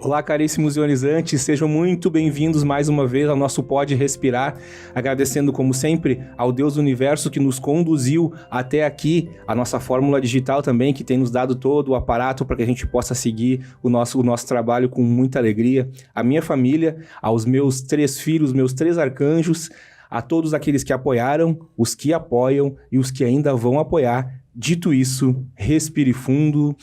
Olá, caríssimos ionizantes, sejam muito bem-vindos mais uma vez ao nosso Pode Respirar, agradecendo como sempre ao Deus do Universo que nos conduziu até aqui, a nossa fórmula digital também, que tem nos dado todo o aparato para que a gente possa seguir o nosso trabalho com muita alegria, a minha família, aos meus 3 filhos, meus 3 arcanjos, a todos aqueles que apoiaram, os que apoiam e os que ainda vão apoiar. Dito isso, respire fundo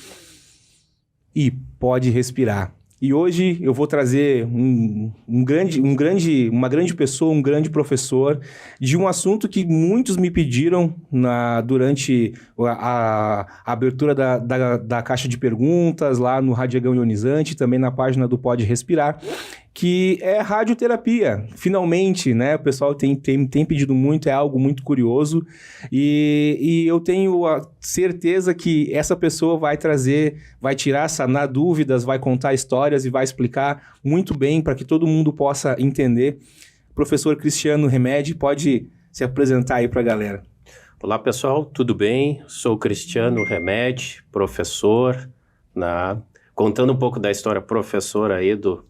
e pode respirar. E hoje eu vou trazer uma grande pessoa, um grande professor, de um assunto que muitos me pediram durante a abertura da caixa de perguntas, lá no Radiegão Ionizante, também na página do Pode Respirar, que é radioterapia. Finalmente, né? O pessoal tem pedido muito, é algo muito curioso. E eu tenho a certeza que essa pessoa vai sanar dúvidas, vai contar histórias e vai explicar muito bem para que todo mundo possa entender. Professor Cristiano Remedi, pode se apresentar aí para a galera. Olá, pessoal, tudo bem? Sou Cristiano Remedi, professor, contando um pouco da história professora aí do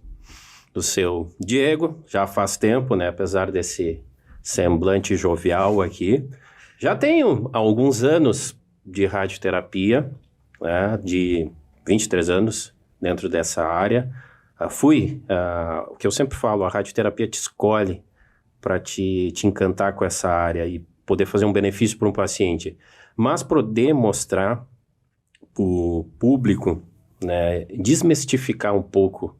seu Diego, já faz tempo, né? Apesar desse semblante jovial aqui. Já tenho alguns anos de radioterapia, né? De 23 anos dentro dessa área. O que eu sempre falo, a radioterapia te escolhe para te encantar com essa área e poder fazer um benefício para um paciente. Mas poder mostrar para o público, né? Desmistificar um pouco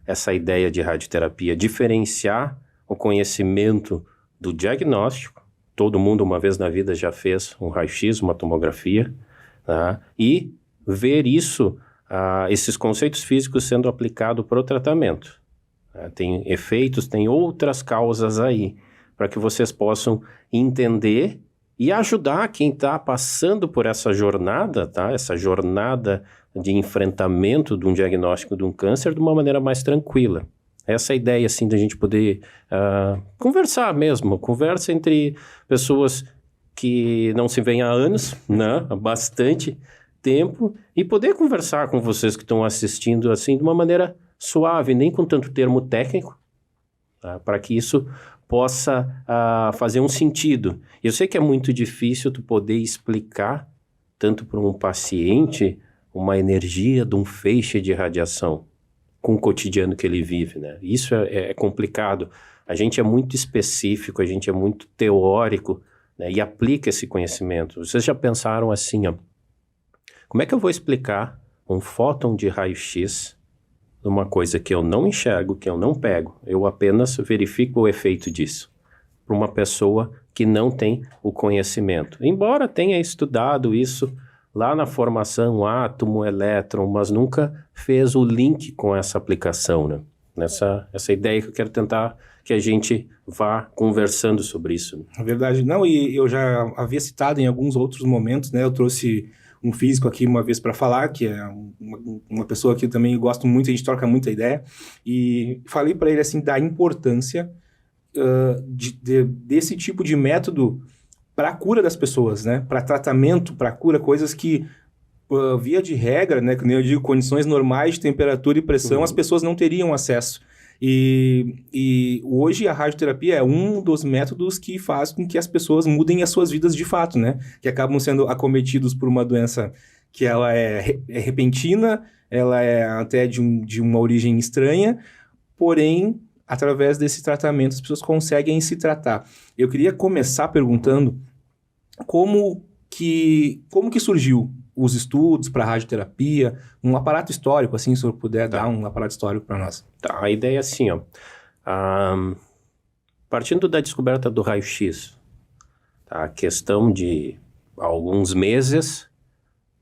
essa ideia de radioterapia, diferenciar o conhecimento do diagnóstico. Todo mundo uma vez na vida já fez um raio-x, uma tomografia, tá? E ver esses conceitos físicos sendo aplicados para o tratamento. Tá? Tem efeitos, tem outras causas aí, para que vocês possam entender e ajudar quem está passando por essa jornada, tá? Essa jornada de enfrentamento de um diagnóstico de um câncer de uma maneira mais tranquila. Essa ideia, assim, da gente poder conversar mesmo, conversa entre pessoas que não se veem há anos, né? Há bastante tempo, e poder conversar com vocês que estão assistindo, assim, de uma maneira suave, nem com tanto termo técnico, tá? Para que isso possa fazer um sentido. Eu sei que é muito difícil tu poder explicar, tanto para um paciente, uma energia de um feixe de radiação com o cotidiano que ele vive, né? Isso é complicado. A gente é muito específico, a gente é muito teórico, né? E aplica esse conhecimento. Vocês já pensaram assim, ó, como é que eu vou explicar um fóton de raio-x de uma coisa que eu não enxergo, que eu não pego, eu apenas verifico o efeito disso para uma pessoa que não tem o conhecimento? Embora tenha estudado isso lá na formação átomo, elétron, mas nunca fez o link com essa aplicação, né? Essa ideia que eu quero tentar que a gente vá conversando sobre isso. É verdade. Não, e eu já havia citado em alguns outros momentos, né? Eu trouxe um físico aqui uma vez para falar, que é uma pessoa que eu também gosto muito, a gente troca muita ideia, e falei para ele, assim, da importância desse tipo de método para a cura das pessoas, né? Para tratamento, para cura, coisas que, via de regra, né? Que nem eu digo, condições normais de temperatura e pressão, as pessoas não teriam acesso. E hoje a radioterapia é um dos métodos que faz com que as pessoas mudem as suas vidas de fato, né? Que acabam sendo acometidos por uma doença que ela é repentina, ela é até de uma origem estranha, porém, através desse tratamento, as pessoas conseguem se tratar. Eu queria começar perguntando como que surgiu os estudos para radioterapia, um aparato histórico, assim, se eu puder dar um aparato histórico para nós. Tá, a ideia é assim, ó. Partindo da descoberta do raio-x, tá, a questão de alguns meses,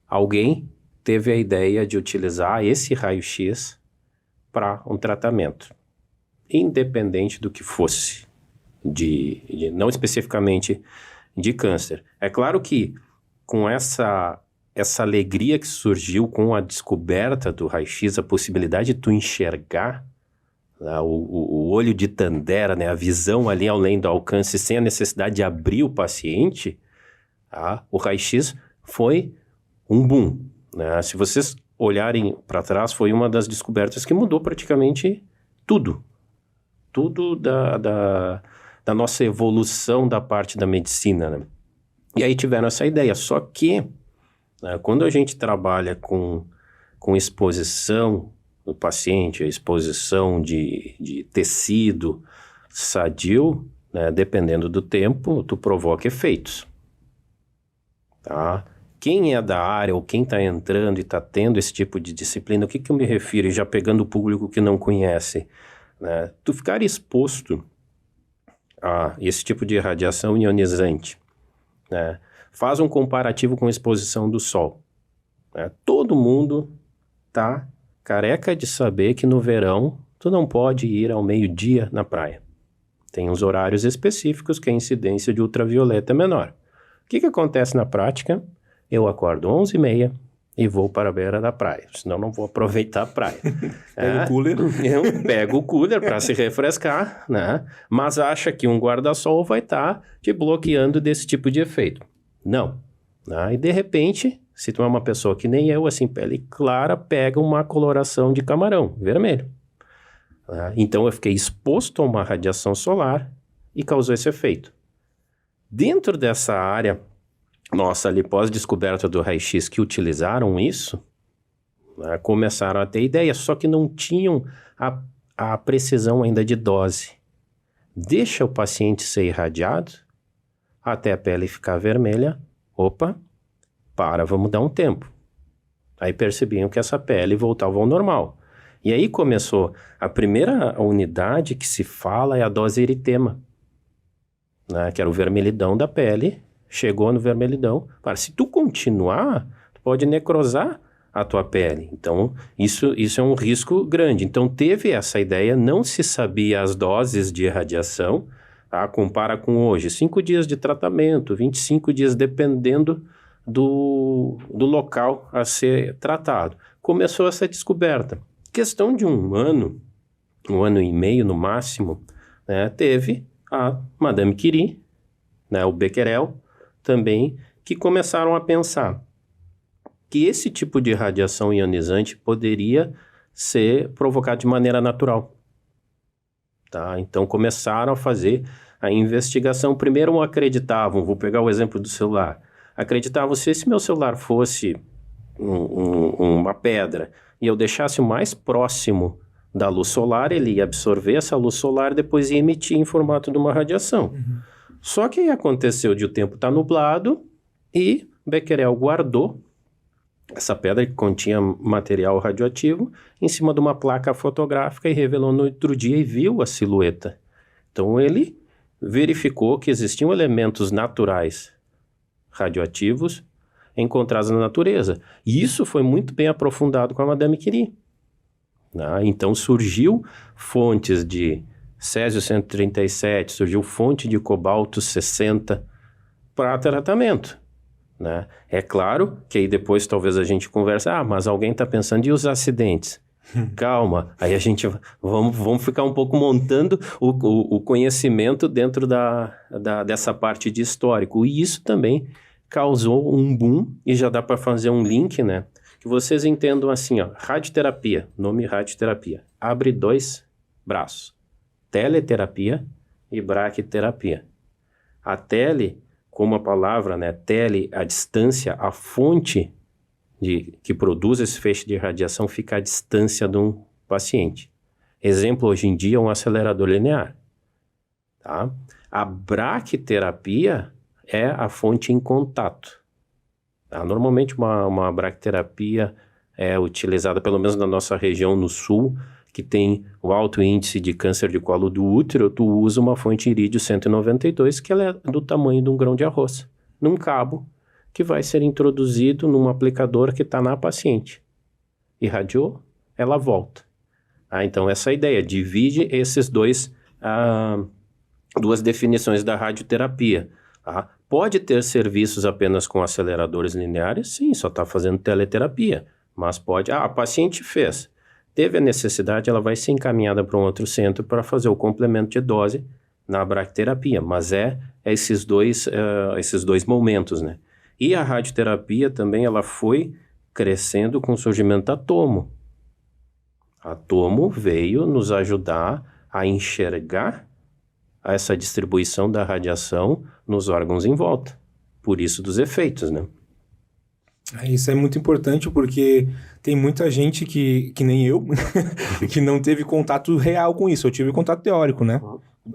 alguém teve a ideia de utilizar esse raio-x para um tratamento, independente do que fosse, não especificamente de câncer. É claro que com essa alegria que surgiu com a descoberta do raio-x, a possibilidade de tu enxergar o olho de Tandera, né, a visão ali além do alcance, sem a necessidade de abrir o paciente, o raio-x foi um boom, né? Se vocês olharem para trás, foi uma das descobertas que mudou praticamente tudo. Tudo da nossa evolução da parte da medicina, né? E aí tiveram essa ideia. Só que, né, quando a gente trabalha com exposição do paciente, a exposição de tecido sadio, né, dependendo do tempo, tu provoca efeitos. Tá? Quem é da área ou quem está entrando e está tendo esse tipo de disciplina, o que eu me refiro? Já pegando o público que não conhece, né? Tu ficar exposto a esse tipo de radiação ionizante, né? Faz um comparativo com a exposição do sol, né? Todo mundo tá careca de saber que no verão tu não pode ir ao meio-dia na praia. Tem uns horários específicos que a incidência de ultravioleta é menor. O que acontece na prática? Eu acordo 11h30 e vou para a beira da praia, senão não vou aproveitar a praia. Pega o cooler. Eu pego o cooler para se refrescar, né? Mas acha que um guarda-sol vai estar te bloqueando desse tipo de efeito. Não. Né? E de repente, se tu é uma pessoa que nem eu, assim, pele clara, pega uma coloração de camarão, vermelho. Né? Então eu fiquei exposto a uma radiação solar e causou esse efeito. Dentro dessa área nossa ali pós-descoberta do raio-x que utilizaram isso, né, começaram a ter ideia, só que não tinham a precisão ainda de dose. Deixa o paciente ser irradiado até a pele ficar vermelha. Opa, vamos dar um tempo. Aí percebiam que essa pele voltava ao normal. E aí começou, a primeira unidade que se fala é a dose eritema, né, que era o vermelhidão da pele. Chegou no vermelhidão. Se tu continuar, tu pode necrosar a tua pele. Então, isso é um risco grande. Então, teve essa ideia, não se sabia as doses de radiação, tá? Compara com hoje, 5 dias de tratamento, 25 dias, dependendo do local a ser tratado. Começou essa descoberta. Questão de um ano e meio no máximo, né, teve a Madame Curie, né, o Becquerel, também, que começaram a pensar que esse tipo de radiação ionizante poderia ser provocado de maneira natural. Tá? Então começaram a fazer a investigação. Primeiro acreditavam, vou pegar o exemplo do celular, acreditavam se esse meu celular fosse uma pedra e eu deixasse o mais próximo da luz solar, ele ia absorver essa luz solar e depois ia emitir em formato de uma radiação. Só que aconteceu de o tempo estar nublado e Becquerel guardou essa pedra que continha material radioativo em cima de uma placa fotográfica e revelou no outro dia e viu a silhueta. Então ele verificou que existiam elementos naturais radioativos encontrados na natureza. E isso foi muito bem aprofundado com a Madame Curie. Então surgiu fontes de Césio-137, surgiu fonte de cobalto-60 para tratamento, né? É claro que aí depois talvez a gente converse, mas alguém está pensando em os acidentes. Calma, aí a gente vamos ficar um pouco montando o conhecimento dentro dessa parte de histórico. E isso também causou um boom, e já dá para fazer um link, né? Que vocês entendam assim, ó, radioterapia, nome radioterapia, abre 2 braços. Teleterapia e braquiterapia. A tele, como a palavra, né, tele, a distância, a fonte que produz esse feixe de radiação fica à distância de um paciente. Exemplo, hoje em dia, um acelerador linear. Tá? A braquiterapia é a fonte em contato. Tá? Normalmente, uma braquiterapia é utilizada, pelo menos na nossa região no sul, que tem o alto índice de câncer de colo do útero, tu usa uma fonte irídio 192, que ela é do tamanho de um grão de arroz, num cabo que vai ser introduzido num aplicador que está na paciente. Irradiou, ela volta. Então, essa ideia divide esses duas definições da radioterapia. Tá? Pode ter serviços apenas com aceleradores lineares? Sim, só está fazendo teleterapia. Mas pode... a paciente fez. Teve a necessidade, ela vai ser encaminhada para um outro centro para fazer o complemento de dose na braquiterapia. Mas esses dois momentos, né? E a radioterapia também, ela foi crescendo com o surgimento da Tomo. A Tomo veio nos ajudar a enxergar essa distribuição da radiação nos órgãos em volta. Por isso dos efeitos, né? Isso é muito importante porque tem muita gente que nem eu, que não teve contato real com isso. Eu tive contato teórico, né?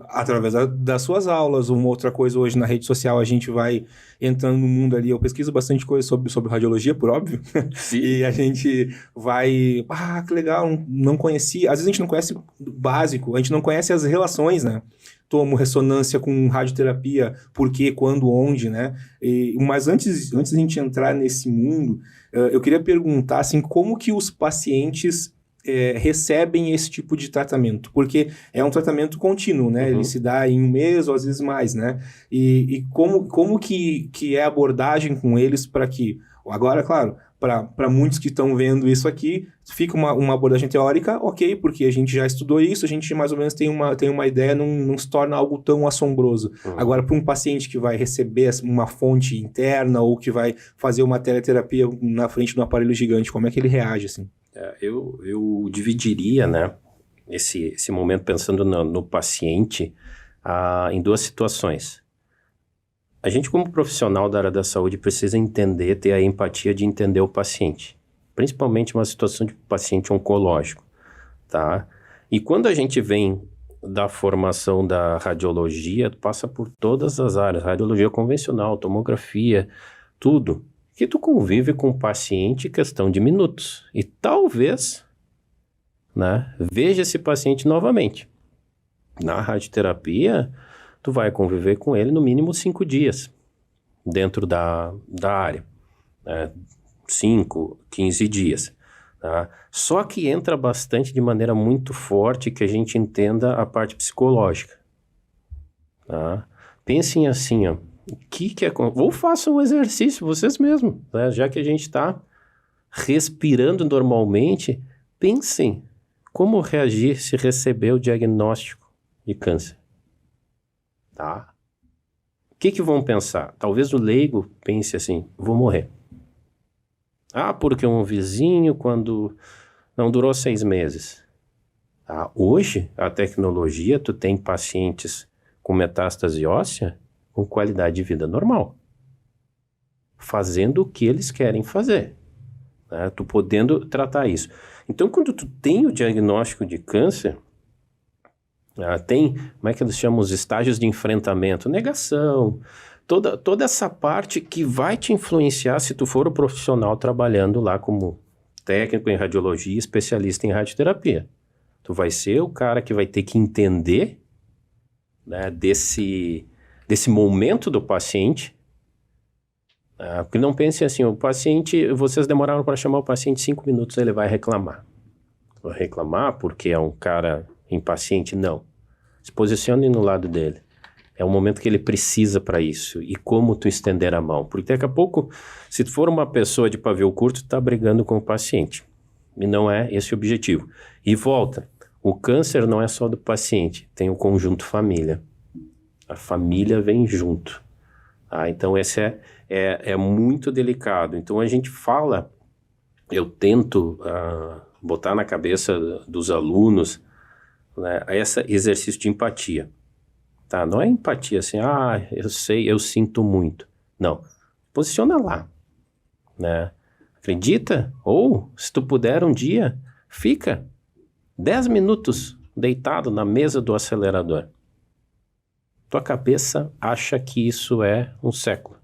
Através das suas aulas. Uma outra coisa, hoje na rede social a gente vai entrando no mundo ali. Eu pesquiso bastante coisa sobre radiologia, por óbvio. Sim. E a gente vai... que legal, não conhecia. Às vezes a gente não conhece o básico, a gente não conhece as relações, né? Tomo ressonância com radioterapia, por quê, quando, onde, né? Mas antes de a gente entrar nesse mundo, eu queria perguntar, assim, como que os pacientes recebem esse tipo de tratamento? Porque é um tratamento contínuo, né? Ele se dá em um mês ou às vezes mais, né? E como que é a abordagem com eles para que... Agora, claro, para muitos que estão vendo isso aqui, fica uma abordagem teórica, ok, porque a gente já estudou isso, a gente mais ou menos tem uma ideia, não se torna algo tão assombroso. Agora, para um paciente que vai receber uma fonte interna ou que vai fazer uma teleterapia na frente de um aparelho gigante, como é que ele reage, assim? Eu dividiria, né, esse momento pensando no paciente em duas situações. A gente, como profissional da área da saúde, precisa entender, ter a empatia de entender o paciente. Principalmente uma situação de paciente oncológico, tá? E quando a gente vem da formação da radiologia, passa por todas as áreas. Radiologia convencional, tomografia, tudo. Que tu convive com o paciente em questão de minutos. E talvez, né, veja esse paciente novamente. Na radioterapia... tu vai conviver com ele no mínimo 5 dias dentro da área, né? 5, 15 dias. Tá? Só que entra bastante de maneira muito forte que a gente entenda a parte psicológica. Tá? Pensem assim, ó, ou façam um exercício vocês mesmos, né? Já que a gente está respirando normalmente, pensem como reagir se receber o diagnóstico de câncer. Tá? O que vão pensar? Talvez o leigo pense assim, vou morrer. Porque um vizinho quando não durou 6 meses. Tá? Hoje, a tecnologia, tu tem pacientes com metástase óssea com qualidade de vida normal. Fazendo o que eles querem fazer. Né? Tu podendo tratar isso. Então, quando tu tem o diagnóstico de câncer... tem, como é que eles chamam, os estágios de enfrentamento, negação, toda essa parte que vai te influenciar se tu for o profissional trabalhando lá como técnico em radiologia, especialista em radioterapia. Tu vai ser o cara que vai ter que entender, né, desse momento do paciente, porque não pense assim, o paciente, vocês demoraram para chamar o paciente 5 minutos, ele vai reclamar. Vai reclamar porque é um cara... impaciente, não. Se posicione no lado dele. É o momento que ele precisa para isso. E como tu estender a mão. Porque daqui a pouco, se tu for uma pessoa de pavio curto, tu tá brigando com o paciente. E não é esse o objetivo. E volta. O câncer não é só do paciente. Tem o conjunto família. A família vem junto. Então, esse é muito delicado. Então, a gente fala... Eu tento botar na cabeça dos alunos... né, esse exercício de empatia, tá? Não é empatia assim, eu sei, eu sinto muito. Não, posiciona lá, né? Acredita? Ou, se tu puder um dia, fica 10 minutos deitado na mesa do acelerador. Tua cabeça acha que isso é um século.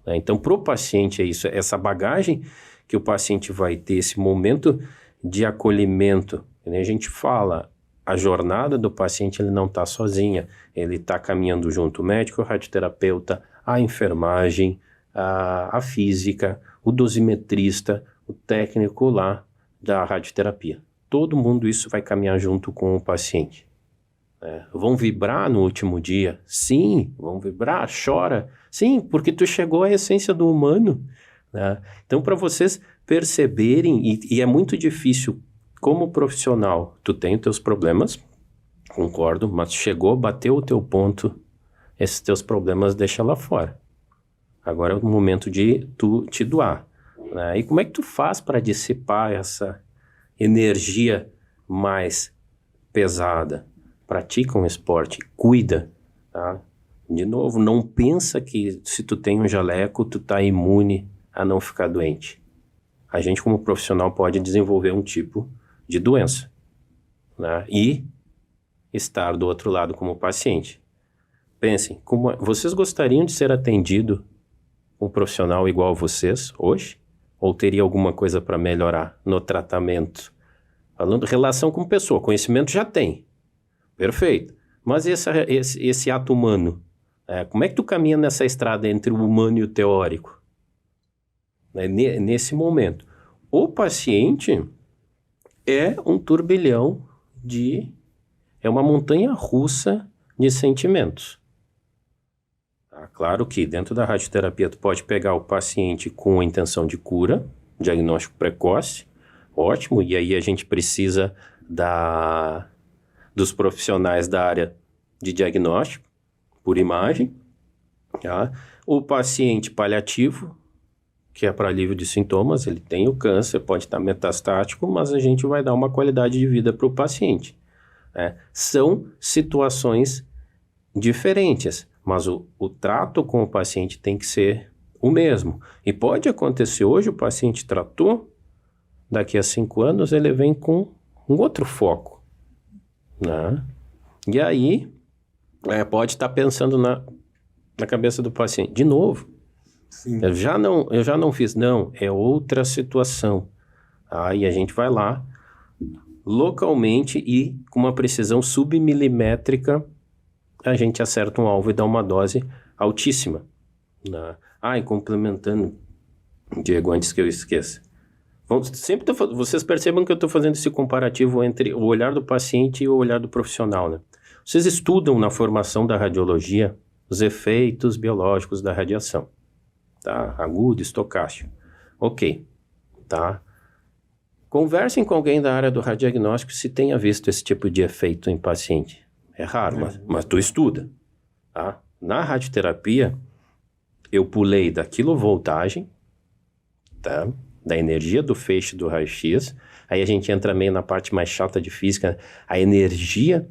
Né? Então, pro paciente é isso, essa bagagem que o paciente vai ter, esse momento de acolhimento, né? A gente fala... A jornada do paciente, ele não está sozinha, ele está caminhando junto o médico, o radioterapeuta, a enfermagem, a física, o dosimetrista, o técnico lá da radioterapia. Todo mundo isso vai caminhar junto com o paciente. Vão vibrar no último dia? Sim, vão vibrar, chora. Sim, porque tu chegou à essência do humano. Né? Então, para vocês perceberem, e é muito difícil. Como profissional, tu tem os teus problemas, concordo, mas chegou, bateu o teu ponto, esses teus problemas deixa lá fora. Agora é o momento de tu te doar. né? E como é que tu faz para dissipar essa energia mais pesada? Pratica um esporte, cuida, tá? De novo, não pensa que se tu tem um jaleco, tu tá imune a não ficar doente. A gente, como profissional, pode desenvolver um tipo de doença, né? E estar do outro lado como paciente. Pensem, vocês gostariam de ser atendido por um profissional igual a vocês hoje? Ou teria alguma coisa para melhorar no tratamento? Falando de relação com pessoa, conhecimento já tem. Perfeito. Mas esse ato humano, como é que tu caminha nessa estrada entre o humano e o teórico? Nesse momento. O paciente é um turbilhão é uma montanha russa de sentimentos. Claro que dentro da radioterapia tu pode pegar o paciente com a intenção de cura, diagnóstico precoce, ótimo, e aí a gente precisa dos profissionais da área de diagnóstico, por imagem, tá? O paciente paliativo, que é para alívio de sintomas, ele tem o câncer, pode estar metastático, mas a gente vai dar uma qualidade de vida para o paciente. São situações diferentes, mas o trato com o paciente tem que ser o mesmo. E pode acontecer hoje, o paciente tratou, daqui a 5 anos ele vem com um outro foco, né? E aí, pode estar pensando na cabeça do paciente, de novo, sim, eu já não fiz, não, é outra situação. Aí a gente vai lá, localmente e com uma precisão submilimétrica, a gente acerta um alvo e dá uma dose altíssima, né? E complementando, Diego, antes que eu esqueça. Vocês percebam que eu estou fazendo esse comparativo entre o olhar do paciente e o olhar do profissional, né? Vocês estudam na formação da radiologia os efeitos biológicos da radiação, tá? Agudo, estocástico. Ok, tá? Conversem com alguém da área do radiodiagnóstico se tenha visto esse tipo de efeito em paciente. É raro, mas tu estuda, tá? Na radioterapia, eu pulei da quilovoltagem, tá? Da energia do feixe do raio-x. Aí a gente entra meio na parte mais chata de física, a energia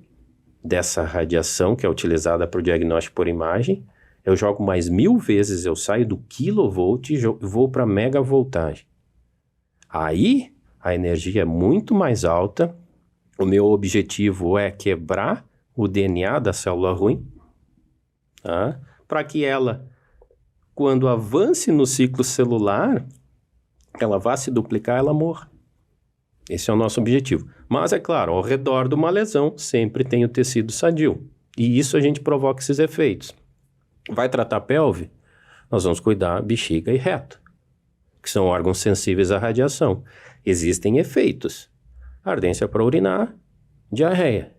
dessa radiação que é utilizada para o diagnóstico por imagem. Eu jogo mais 1000 vezes, eu saio do quilovolt e vou para megavoltagem. Aí a energia é muito mais alta. O meu objetivo é quebrar o DNA da célula ruim, tá? Para que ela, quando avance no ciclo celular, ela vá se duplicar, ela morra. Esse é o nosso objetivo. Mas, é claro, ao redor de uma lesão sempre tem o tecido sadio. E isso a gente provoca esses efeitos. Vai tratar a pelve? Nós vamos cuidar bexiga e reto, que são órgãos sensíveis à radiação. Existem efeitos. Ardência para urinar, diarreia.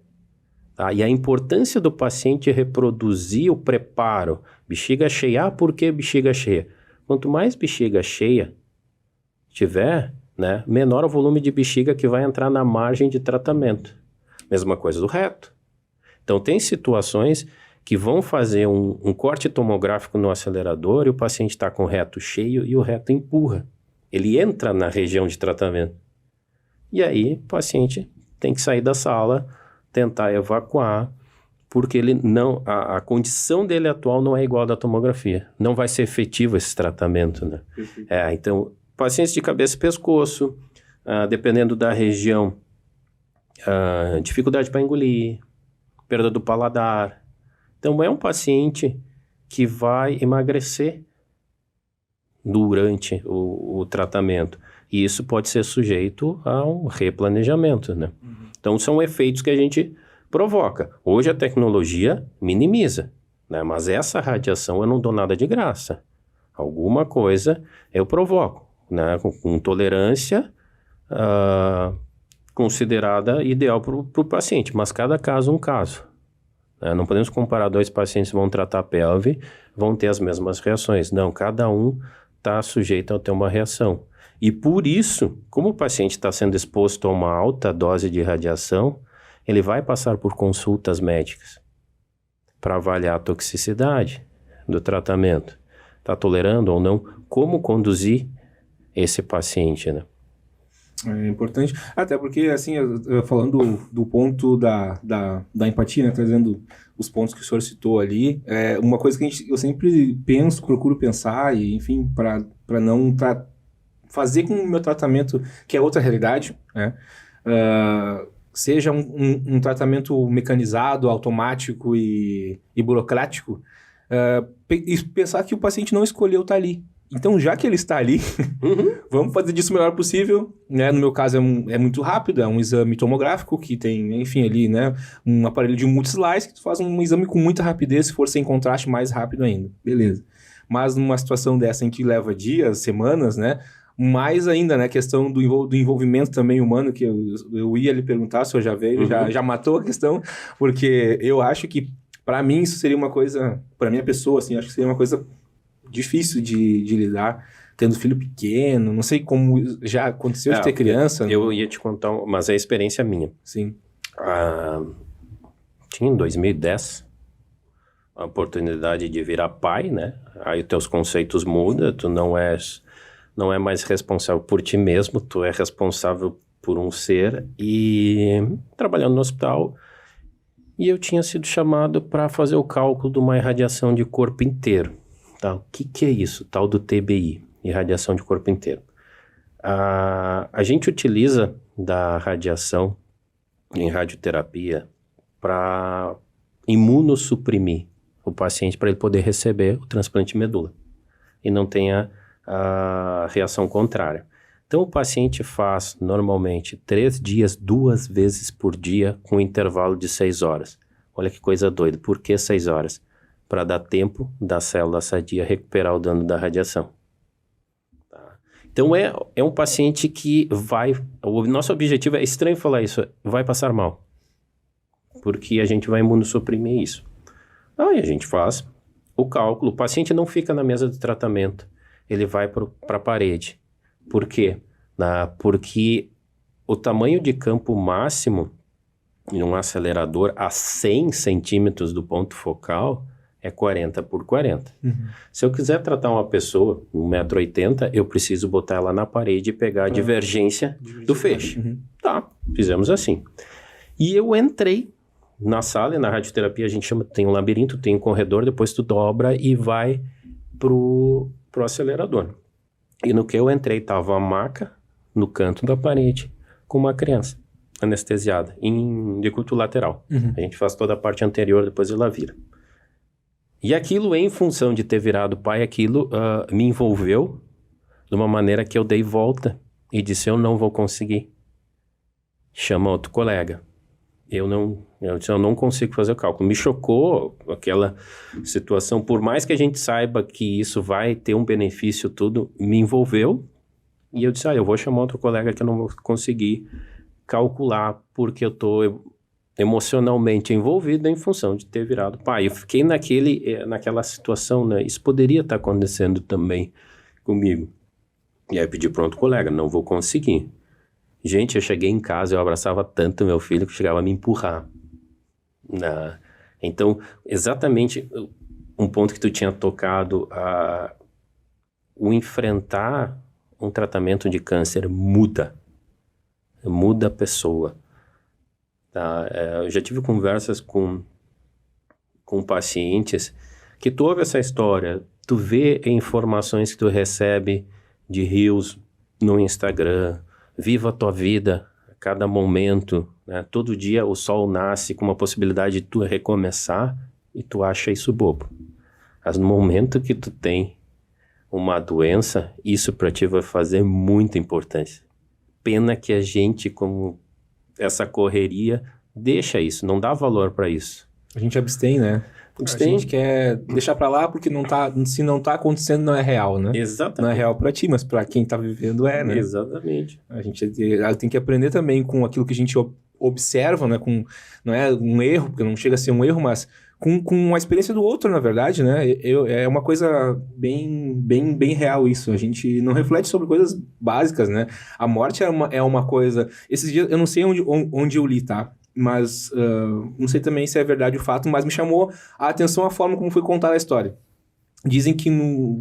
Tá? E a importância do paciente reproduzir o preparo. Bexiga cheia. Por que bexiga cheia? Quanto mais bexiga cheia tiver, né, menor o volume de bexiga que vai entrar na margem de tratamento. Mesma coisa do reto. Então, tem situações que vão fazer um corte tomográfico no acelerador e o paciente está com o reto cheio e o reto empurra. Ele entra na região de tratamento. E aí, o paciente tem que sair da sala, tentar evacuar, porque ele não, a condição dele atual não é igual à da tomografia. Não vai ser efetivo esse tratamento, né? Então, pacientes de cabeça e pescoço, dependendo da região, dificuldade para engolir, perda do paladar. Então, é um paciente que vai emagrecer durante o tratamento. E isso pode ser sujeito a um replanejamento, né? Uhum. Então, são efeitos que a gente provoca. Hoje, a tecnologia minimiza, né? Mas essa radiação eu não dou nada de graça. Alguma coisa eu provoco, né? Com tolerância considerada ideal para o paciente. Mas cada caso um caso. Não podemos comparar 2 pacientes que vão tratar a pelve, vão ter as mesmas reações. Não, cada um está sujeito a ter uma reação. E por isso, como o paciente está sendo exposto a uma alta dose de radiação, ele vai passar por consultas médicas para avaliar a toxicidade do tratamento. Está tolerando ou não? Como conduzir esse paciente, né? É importante, até porque, assim, falando do ponto da empatia, né, trazendo os pontos que o senhor citou ali, uma coisa que eu sempre procuro pensar, e enfim, para não fazer com o meu tratamento, que é outra realidade, né, seja um tratamento mecanizado, automático e burocrático, e pensar que o paciente não escolheu estar ali. Então, já que ele está ali, vamos fazer disso o melhor possível, né? No meu caso é muito rápido, é um exame tomográfico que tem, enfim, ali, né, um aparelho de multi-slice que tu faz um exame com muita rapidez, se for sem contraste, mais rápido ainda. Beleza. Mas numa situação dessa em que leva dias, semanas, né, mais ainda, né, a questão do envolvimento também humano, que eu ia lhe perguntar, o senhor já veio, já matou a questão, porque eu acho que, para mim, isso seria uma coisa, para minha pessoa, assim, acho que seria uma coisa difícil de lidar, tendo filho pequeno, não sei como já aconteceu de ter criança. Eu ia te contar, mas é experiência minha. Sim. Tinha em 2010 a oportunidade de virar pai, né? Aí os teus conceitos mudam, tu não é mais responsável por ti mesmo, tu é responsável por um ser, e trabalhando no hospital, e eu tinha sido chamado para fazer o cálculo de uma irradiação de corpo inteiro. Tá? O que é isso? Tal do TBI, irradiação de corpo inteiro. A gente utiliza da radiação em radioterapia para imunossuprimir o paciente para ele poder receber o transplante de medula e não tenha a reação contrária. Então, o paciente faz normalmente 3 dias, 2 vezes por dia, com intervalo de 6 horas. Olha que coisa doida. Por que 6 horas? Para dar tempo da célula sadia recuperar o dano da radiação. Tá? Então, é um paciente que vai... O nosso objetivo, é estranho falar isso, vai passar mal. Porque a gente vai imunossuprimir isso. Aí a gente faz o cálculo. O paciente não fica na mesa de tratamento. Ele vai para a parede. Por quê? Porque o tamanho de campo máximo em um acelerador a 100 centímetros do ponto focal é 40 por 40. Se eu quiser tratar uma pessoa, 1,80 m, eu preciso botar ela na parede e pegar a divergência do feixe. Tá, fizemos assim. E eu entrei na sala, e na radioterapia a gente chama, tem um labirinto, tem um corredor, depois tu dobra e vai pro acelerador. E no que eu entrei, tava a maca no canto da parede com uma criança anestesiada, em decúbito lateral. A gente faz toda a parte anterior, depois ela vira. E aquilo, em função de ter virado pai, aquilo me envolveu de uma maneira que eu dei volta e disse, eu não vou conseguir. Chama outro colega. Eu não consigo fazer o cálculo. Me chocou aquela situação. Por mais que a gente saiba que isso vai ter um benefício, tudo, me envolveu. E eu disse, eu vou chamar outro colega que eu não vou conseguir calcular, porque eu estou emocionalmente envolvido em função de ter virado pai. Eu fiquei naquela situação, né? Isso poderia estar acontecendo também comigo. E aí eu pedi para outro colega, não vou conseguir. Gente, eu cheguei em casa, eu abraçava tanto meu filho que chegava a me empurrar. Então, exatamente um ponto que tu tinha tocado, o enfrentar um tratamento de câncer muda a pessoa. Tá? Eu já tive conversas com pacientes que tu ouve essa história, tu vê informações que tu recebe de reels no Instagram, viva a tua vida a cada momento, né? Todo dia o sol nasce com uma possibilidade de tu recomeçar e tu acha isso bobo. Mas no momento que tu tem uma doença, isso para ti vai fazer muita importância. Pena que a gente, como essa correria, deixa isso, não dá valor para isso. A gente abstém, né? A gente quer deixar pra lá porque se não tá acontecendo, não é real, né? Exatamente. Não é real pra ti, mas pra quem tá vivendo né? Exatamente. A gente tem que aprender também com aquilo que a gente observa, né? Não é um erro, porque não chega a ser um erro, mas com a experiência do outro, na verdade, né? É uma coisa bem real isso. A gente não reflete sobre coisas básicas, né? A morte é uma coisa... Esses dias, eu não sei onde eu li, tá? Mas não sei também se é verdade o fato, mas me chamou a atenção a forma como foi contada a história. Dizem que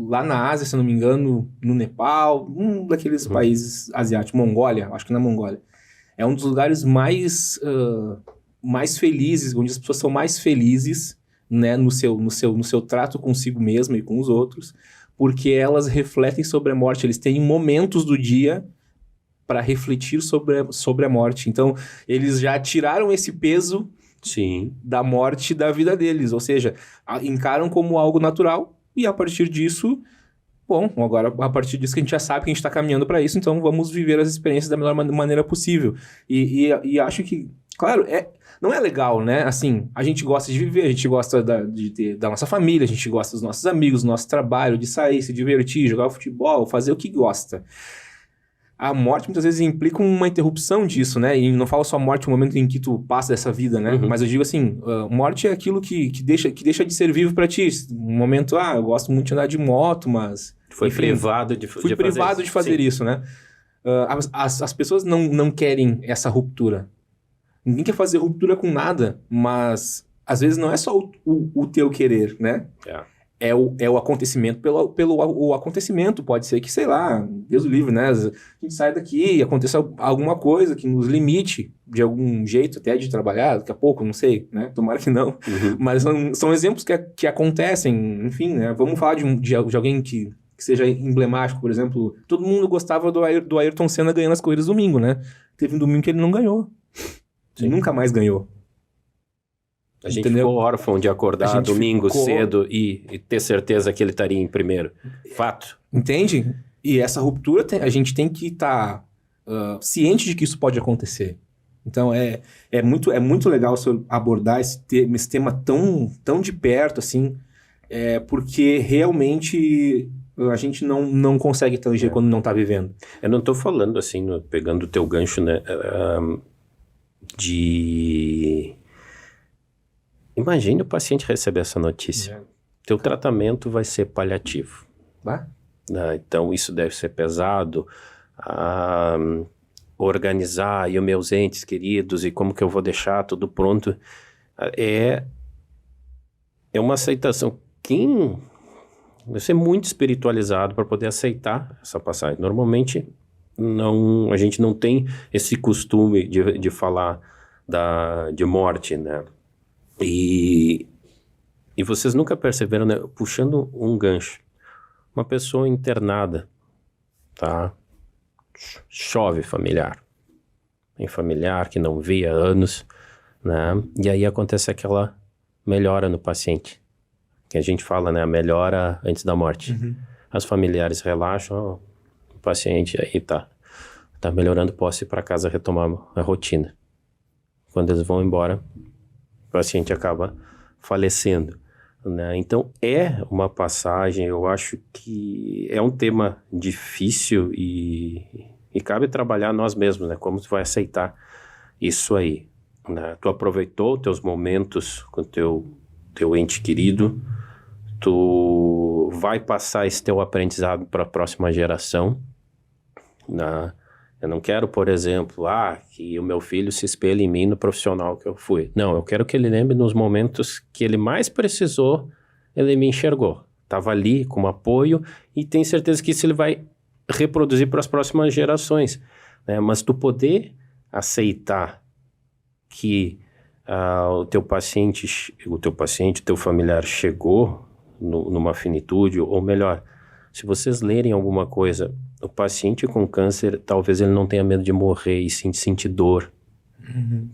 lá na Ásia, se eu não me engano, no Nepal, um daqueles países asiáticos, Mongólia, acho que na Mongólia, é um dos lugares mais felizes, onde as pessoas são mais felizes, né, no seu trato consigo mesma e com os outros, porque elas refletem sobre a morte. Eles têm momentos do dia para refletir sobre a morte. Então, eles já tiraram esse peso Sim. da morte da vida deles, ou seja, encaram como algo natural. E a partir disso, bom, agora a partir disso que a gente já sabe que a gente está caminhando para isso, então vamos viver as experiências da melhor maneira possível. E acho que, claro, não é legal, né? Assim, a gente gosta de viver, a gente gosta da nossa família, a gente gosta dos nossos amigos, do nosso trabalho, de sair, se divertir, jogar futebol, fazer o que gosta. A morte muitas vezes implica uma interrupção disso, né? E não falo só morte no momento em que tu passa dessa vida, né? Uhum. Mas eu digo assim, morte é aquilo que deixa de ser vivo pra ti. Um momento, eu gosto muito de andar de moto, mas... Foi enfim, privado de fui privado de fazer isso, né? As pessoas não querem essa ruptura. Ninguém quer fazer ruptura com nada, mas às vezes não é só o teu querer, né? É o acontecimento pelo acontecimento. Pode ser que, sei lá, Deus o livre, né? A gente sai daqui e aconteça alguma coisa que nos limite de algum jeito até de trabalhar, daqui a pouco, não sei, né? Tomara que não. Uhum. Mas são exemplos que acontecem, enfim, né? Vamos falar de alguém que seja emblemático, por exemplo. Todo mundo gostava do Ayrton Senna ganhando as corridas domingo, né? Teve um domingo que ele não ganhou. Sim. Nunca mais ganhou. A gente Entendeu? ficou órfão de acordar domingo cedo e ter certeza que ele estaria em primeiro. Fato. Entende? E essa ruptura, a gente tem que estar ciente de que isso pode acontecer. Então, é muito legal abordar esse tema tão de perto, assim, porque realmente a gente não consegue tanger quando não está vivendo. Eu não estou falando, assim, pegando o teu gancho, né, Imagine o paciente receber essa notícia. Teu tratamento vai ser paliativo. Então, isso deve ser pesado. Organizar e os meus entes queridos e como que eu vou deixar tudo pronto. É uma aceitação. Quem deve ser muito espiritualizado para poder aceitar essa passagem. Normalmente, a gente não tem esse costume de falar de morte, né? E vocês nunca perceberam, né? Puxando um gancho, uma pessoa internada, tá? Chove familiar. Tem familiar que não via há anos, né? E aí acontece aquela melhora no paciente. Que a gente fala, né? A melhora antes da morte. Uhum. As familiares relaxam, o paciente aí tá melhorando, posso ir para casa retomar a rotina. Quando eles vão embora, o paciente acaba falecendo, né? Então, é uma passagem, eu acho que é um tema difícil e cabe trabalhar nós mesmos, né? Como tu vai aceitar isso aí, né? Tu aproveitou teus momentos com teu ente querido, tu vai passar esse teu aprendizado para a próxima geração, né? Eu não quero, por exemplo, que o meu filho se espelhe em mim no profissional que eu fui. Não, eu quero que ele lembre nos momentos que ele mais precisou, ele me enxergou. Estava ali com apoio e tenho certeza que isso ele vai reproduzir para as próximas gerações, né? Mas tu poder aceitar que o teu familiar chegou numa finitude, ou melhor, se vocês lerem alguma coisa, o paciente com câncer, talvez ele não tenha medo de morrer e sim de sentir dor,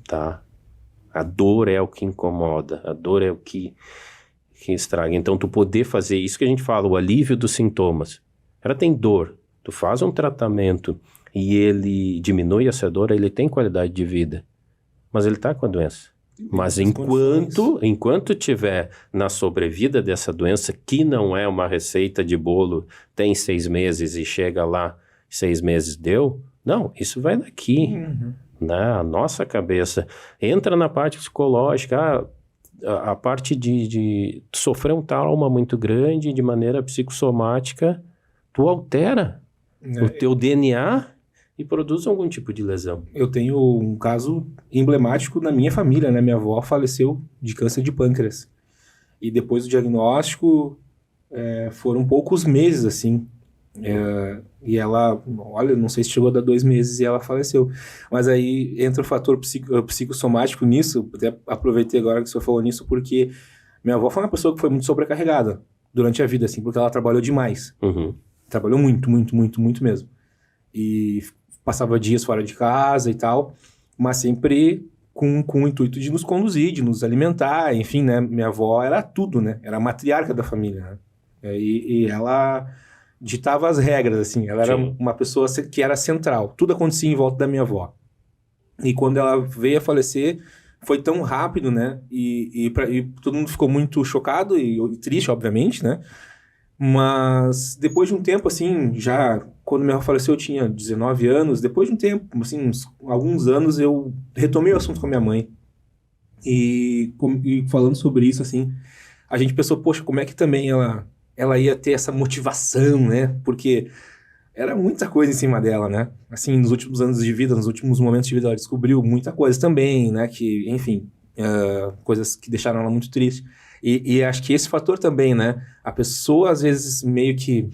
tá? A dor é o que incomoda, a dor é o que estraga. Então, tu poder fazer isso que a gente fala, o alívio dos sintomas. Ela tem dor, tu faz um tratamento e ele diminui essa dor, ele tem qualidade de vida, mas ele tá com a doença. Mas enquanto tiver na sobrevida dessa doença, que não é uma receita de bolo, tem 6 meses e chega lá, 6 meses deu, não, isso vai daqui, na nossa cabeça. Entra na parte psicológica, a parte de sofrer um trauma muito grande, de maneira psicossomática, tu altera o teu DNA e produz algum tipo de lesão. Eu tenho um caso emblemático na minha família, né? Minha avó faleceu de câncer de pâncreas. E depois do diagnóstico, foram poucos meses, assim. E ela, olha, não sei se chegou a dar 2 meses e ela faleceu. Mas aí entra o fator psicossomático nisso. Até aproveitei agora que o senhor falou nisso, porque minha avó foi uma pessoa que foi muito sobrecarregada durante a vida, assim, porque ela trabalhou demais. Uhum. Trabalhou muito, muito, muito, muito mesmo. E passava dias fora de casa e tal, mas sempre com o intuito de nos conduzir, de nos alimentar, enfim, né? Minha avó era tudo, né? Era a matriarca da família, né? E ela ditava as regras, assim. Ela era Sim. uma pessoa que era central. Tudo acontecia em volta da minha avó. E quando ela veio a falecer, foi tão rápido, né? E todo mundo ficou muito chocado e triste, obviamente, né? Mas depois de um tempo, assim, já quando minha avó faleceu, eu tinha 19 anos. Depois de um tempo, assim, alguns anos, eu retomei o assunto com a minha mãe. E falando sobre isso, assim, a gente pensou, poxa, como é que também ela ia ter essa motivação, né? Porque era muita coisa em cima dela, né? Assim, nos últimos anos de vida, nos últimos momentos de vida, ela descobriu muita coisa também, né? Que, enfim, coisas que deixaram ela muito triste. E acho que esse fator também, né? A pessoa, às vezes, meio que,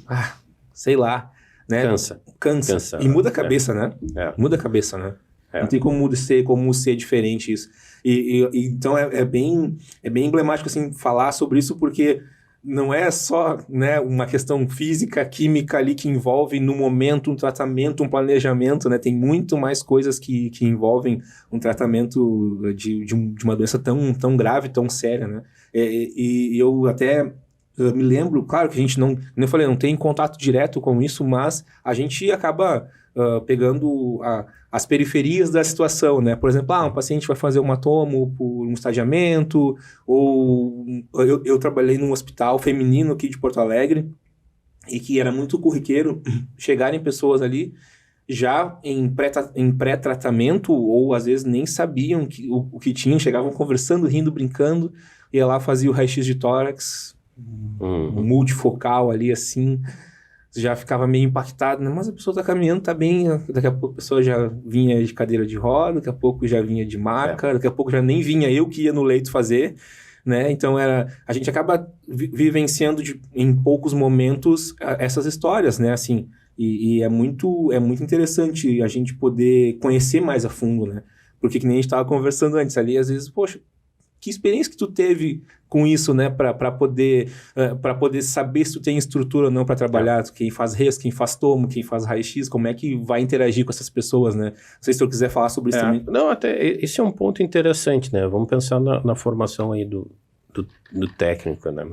sei lá, né? Cansa. E muda a cabeça, né? Muda a cabeça, né? Não tem como ser diferente isso. Então é bem emblemático, assim, falar sobre isso, porque não é só, né, uma questão física, química ali que envolve no momento um tratamento, um planejamento, né? Tem muito mais coisas que envolvem um tratamento de uma doença tão grave, tão séria, né? E eu até me lembro, claro que a gente não, como eu falei, não tem contato direto com isso, mas a gente acaba pegando as periferias da situação, né? Por exemplo, um paciente vai fazer uma tomo por um estadiamento, ou eu trabalhei num hospital feminino aqui de Porto Alegre, e que era muito corriqueiro chegarem pessoas ali já em pré-tratamento, ou às vezes nem sabiam o que tinham, chegavam conversando, rindo, brincando, ia lá, fazia o raio-x de tórax, multifocal ali, assim, já ficava meio impactado, né? Mas a pessoa tá caminhando, tá bem, daqui a pouco a pessoa já vinha de cadeira de roda, daqui a pouco já vinha de maca, daqui a pouco já nem vinha eu que ia no leito fazer, né? Então a gente acaba vivenciando em poucos momentos essas histórias, né? Assim, e é muito interessante a gente poder conhecer mais a fundo, né? Porque que nem a gente estava conversando antes ali, às vezes, poxa, que experiência que tu teve com isso, né? Para poder saber se tu tem estrutura ou não para trabalhar, quem faz res, quem faz tomo, quem faz raio-x, como é que vai interagir com essas pessoas, né? Não sei se tu quiser falar sobre isso também. Não, até esse é um ponto interessante, né? Vamos pensar na formação aí do técnico, né?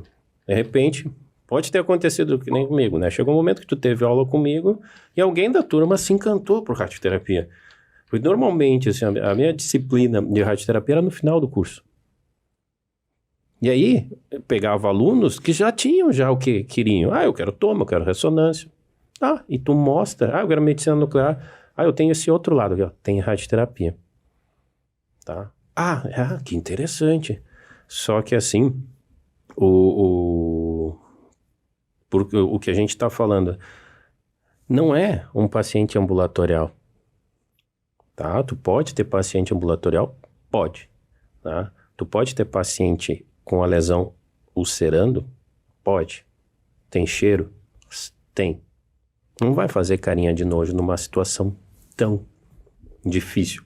De repente, pode ter acontecido que nem comigo, né? Chegou um momento que tu teve aula comigo e alguém da turma se encantou por radioterapia. Porque normalmente, assim, a minha disciplina de radioterapia era no final do curso. E aí, eu pegava alunos que já tinham o que queriam. Eu quero tomo, eu quero ressonância. E tu mostra, eu quero medicina nuclear. Eu tenho esse outro lado aqui, tem radioterapia. Tá? Que interessante. Só que assim, o que a gente está falando não é um paciente ambulatorial. Tá? Tu pode ter paciente ambulatorial? Pode. Tá? Tu pode ter paciente com a lesão ulcerando? Pode. Tem cheiro? Tem. Não vai fazer carinha de nojo numa situação tão difícil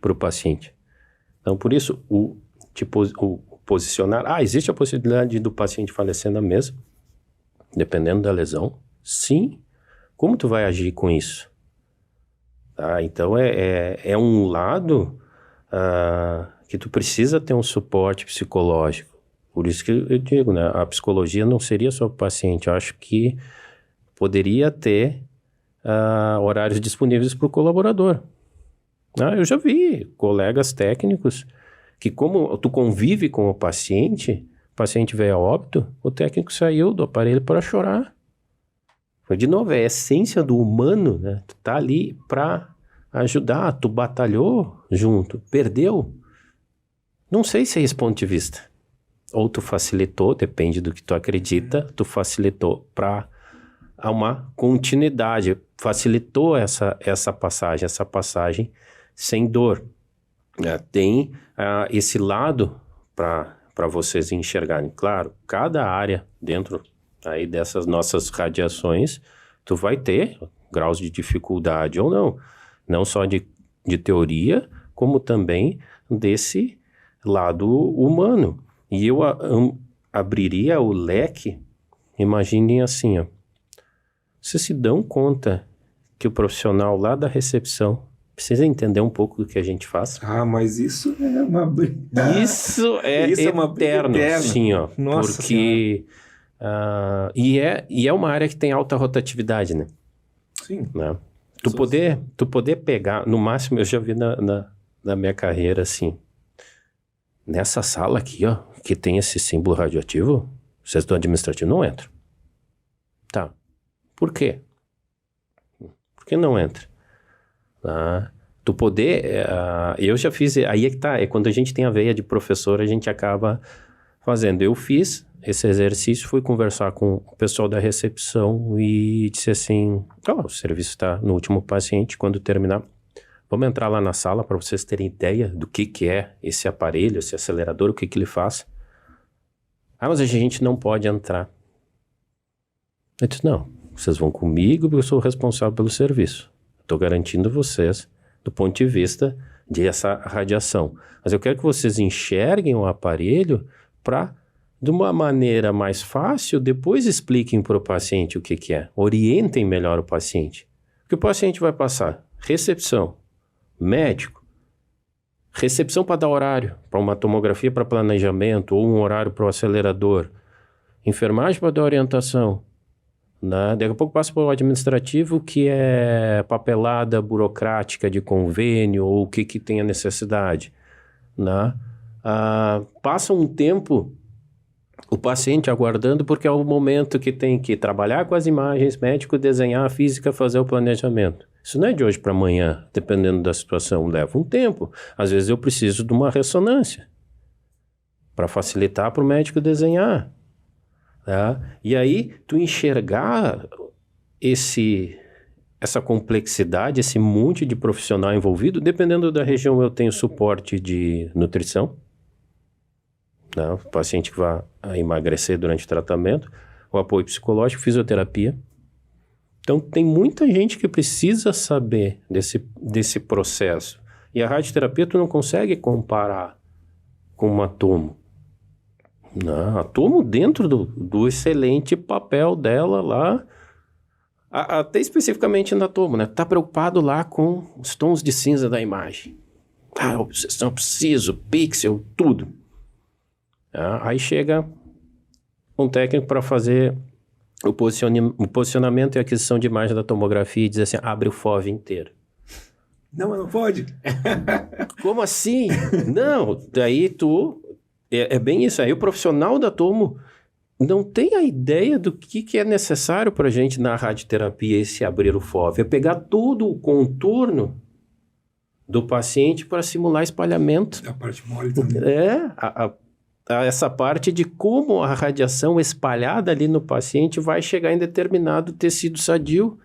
para o paciente. Então, por isso, o posicionar... existe a possibilidade do paciente falecer na mesa, dependendo da lesão? Sim. Como tu vai agir com isso? Então, é um lado que tu precisa ter um suporte psicológico. Por isso que eu digo, né? A psicologia não seria só para o paciente. Eu acho que poderia ter horários disponíveis para o colaborador. Eu já vi colegas técnicos que, como tu convive com o paciente veio a óbito, o técnico saiu do aparelho para chorar. De novo, é a essência do humano, né? Tu tá ali para ajudar, tu batalhou junto, perdeu. Não sei se é esse ponto de vista. Ou tu facilitou, depende do que tu acredita, tu facilitou para uma continuidade, facilitou essa passagem sem dor. Tem esse lado para vocês enxergarem. Claro, cada área dentro aí dessas nossas radiações, tu vai ter graus de dificuldade ou não. Não só de teoria, como também desse lado humano. E eu abriria o leque, imaginem assim, ó. Vocês se dão conta que o profissional lá da recepção precisa entender um pouco do que a gente faz? Ah, mas isso é uma briga. Isso é Isso é uma briga eterno, eterna. sim, ó. Nossa porque e é uma área que tem alta rotatividade, né? Sim. Né? Tu poder pegar, no máximo eu já vi na minha carreira assim, nessa sala aqui, ó, que tem esse símbolo radioativo, o setor administrativo não entra. Tá. Por quê? Por que não entra? Tu poder, eu já fiz, aí é que tá, é quando a gente tem a veia de professor, a gente acaba fazendo. Eu fiz esse exercício, fui conversar com o pessoal da recepção e disse assim, o serviço está no último paciente, quando terminar, vamos entrar lá na sala para vocês terem ideia do que é esse aparelho, esse acelerador, o que ele faz. Mas a gente não pode entrar. Eu disse, não, vocês vão comigo porque eu sou o responsável pelo serviço. Estou garantindo vocês do ponto de vista de essa radiação. Mas eu quero que vocês enxerguem o aparelho para, de uma maneira mais fácil, depois expliquem para o paciente o que é. Orientem melhor o paciente. O que o paciente vai passar? Recepção, médico, recepção para dar horário, para uma tomografia para planejamento ou um horário para o acelerador, enfermagem para dar orientação. Daqui a pouco passa para o administrativo, que é papelada burocrática de convênio ou o que tem a necessidade. Passa um tempo o paciente aguardando porque é o momento que tem que trabalhar com as imagens, médico desenhar a física, fazer o planejamento. Isso não é de hoje para amanhã, dependendo da situação, leva um tempo. Às vezes eu preciso de uma ressonância para facilitar para o médico desenhar. E aí, tu enxergar essa complexidade, esse monte de profissional envolvido, dependendo da região eu tenho suporte de nutrição, o paciente que vai emagrecer durante o tratamento, o apoio psicológico, fisioterapia. Então, tem muita gente que precisa saber desse processo. E a radioterapia tu não consegue comparar com uma tomo. A tomo dentro do excelente papel dela lá, até especificamente na tomo, né? Tá preocupado lá com os tons de cinza da imagem. Obsessão, preciso, pixel, tudo. Aí chega um técnico para fazer o posicionamento e aquisição de imagem da tomografia e diz assim, abre o FOV inteiro. Não pode. Como assim? Não, daí tu... É bem isso, aí o profissional da tomo não tem a ideia do que é necessário para a gente na radioterapia esse abrir o FOV, é pegar todo o contorno do paciente para simular espalhamento. A parte mole também. Essa parte de como a radiação espalhada ali no paciente vai chegar em determinado tecido sadio.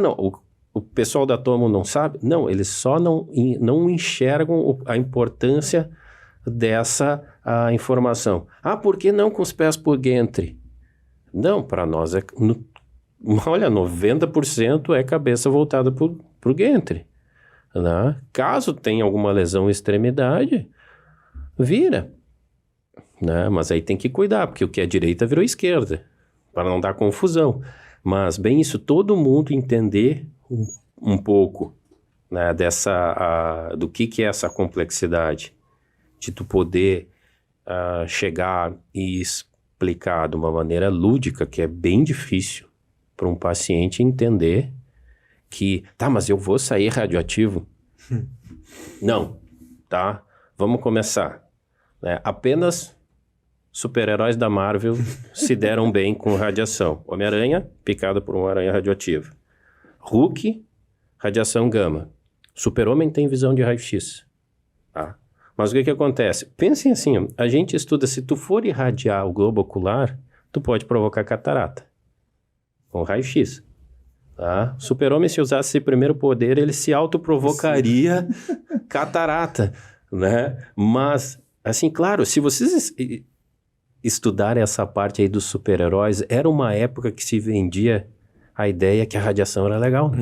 Não, o pessoal da tomo não sabe? Não, eles só não enxergam a importância dessa informação. Por que não com os pés por Gentry? Não, para nós olha, 90% é cabeça voltada para o Gentry. Caso tenha alguma lesão em extremidade, vira. Mas aí tem que cuidar, porque o que é direita virou esquerda, para não dar confusão. Mas bem isso, todo mundo entender um pouco do que é essa complexidade, de tu poder chegar e explicar de uma maneira lúdica, que é bem difícil para um paciente entender que, mas eu vou sair radioativo. Não, vamos começar. Apenas super-heróis da Marvel se deram bem com radiação. Homem-Aranha, picado por uma aranha radioativa. Hulk, radiação gama. Super-Homem tem visão de raio-x. Mas o que acontece? Pensem assim, a gente estuda, se tu for irradiar o globo ocular, tu pode provocar catarata com raio-x. Super-Homem, se usasse esse primeiro poder, ele se autoprovocaria catarata, né? Mas, assim, claro, se vocês estudar essa parte aí dos super-heróis, era uma época que se vendia a ideia que a radiação era legal.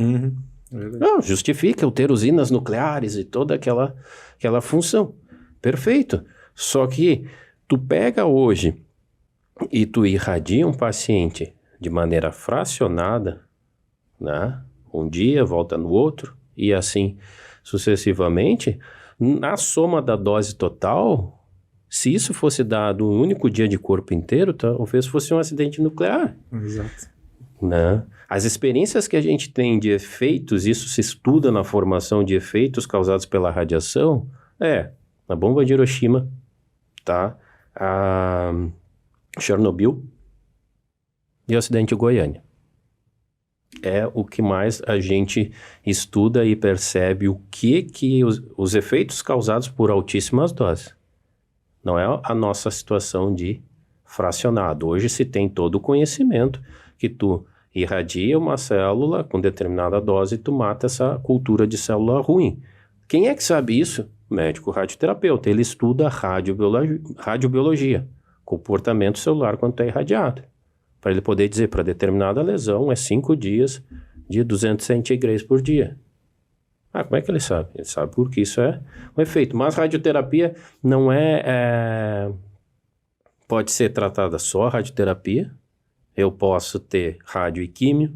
Não, justifica eu ter usinas nucleares e toda aquela função. Perfeito. Só que tu pega hoje e tu irradia um paciente de maneira fracionada, né? Um dia, volta no outro, e assim sucessivamente, na soma da dose total, se isso fosse dado um único dia de corpo inteiro, talvez fosse um acidente nuclear. Exato. Né? As experiências que a gente tem de efeitos, isso se estuda na formação de efeitos causados pela radiação, a bomba de Hiroshima, tá? A Chernobyl e o acidente de Goiânia. É o que mais a gente estuda e percebe o que os efeitos causados por altíssimas doses. Não é a nossa situação de fracionado. Hoje se tem todo o conhecimento que tu irradia uma célula com determinada dose e tu mata essa cultura de célula ruim. Quem é que sabe isso? Médico radioterapeuta. Ele estuda radiobiologia, comportamento celular quando é irradiado. Para ele poder dizer, para determinada lesão, é 5 dias de 200 centigraus por dia. Como é que ele sabe? Ele sabe porque isso é um efeito. Mas radioterapia não pode ser tratada só radioterapia. Eu posso ter rádio e químio,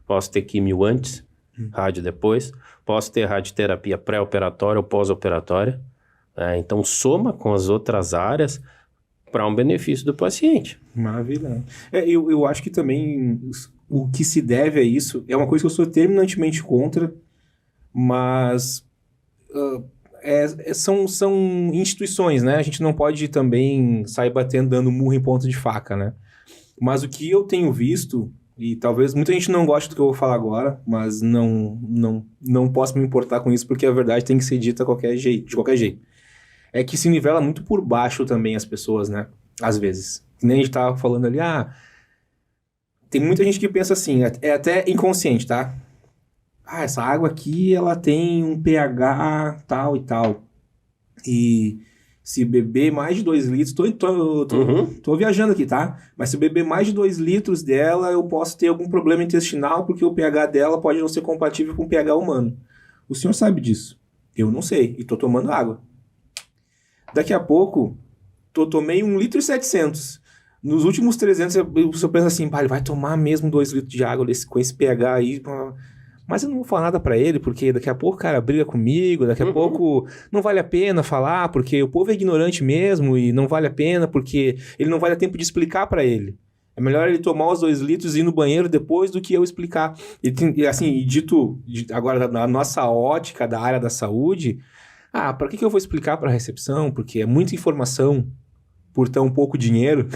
posso ter químio antes, rádio depois, posso ter radioterapia pré-operatória ou pós-operatória. Então, soma com as outras áreas para um benefício do paciente. Maravilha. Eu acho que também o que se deve a isso é uma coisa que eu sou terminantemente contra, mas são instituições, né? A gente não pode também sair batendo, dando murro em ponta de faca, né? Mas o que eu tenho visto, e talvez muita gente não goste do que eu vou falar agora, mas não posso me importar com isso, porque a verdade tem que ser dita de qualquer jeito. É que se nivela muito por baixo também as pessoas, né? Às vezes. Nem a gente tava falando ali, tem muita gente que pensa assim, é até inconsciente, tá? Essa água aqui, ela tem um pH tal e tal. E se beber mais de 2 litros... Tô viajando aqui, tá? Mas se beber mais de 2 litros dela, eu posso ter algum problema intestinal, porque o pH dela pode não ser compatível com o pH humano. O senhor sabe disso. Eu não sei. E tô tomando água. Daqui a pouco, tomei 1,7 litros. Nos últimos 300, o senhor pensa assim, ele vai tomar mesmo 2 litros de água com esse pH aí... Mas eu não vou falar nada pra ele, porque daqui a pouco o cara briga comigo, daqui a pouco não vale a pena falar, porque o povo é ignorante mesmo e não vale a pena, porque ele não vai dar tempo de explicar pra ele. É melhor ele tomar os 2 litros e ir no banheiro depois do que eu explicar. E assim, dito agora na nossa ótica da área da saúde, pra que eu vou explicar pra recepção? Porque é muita informação por tão pouco dinheiro.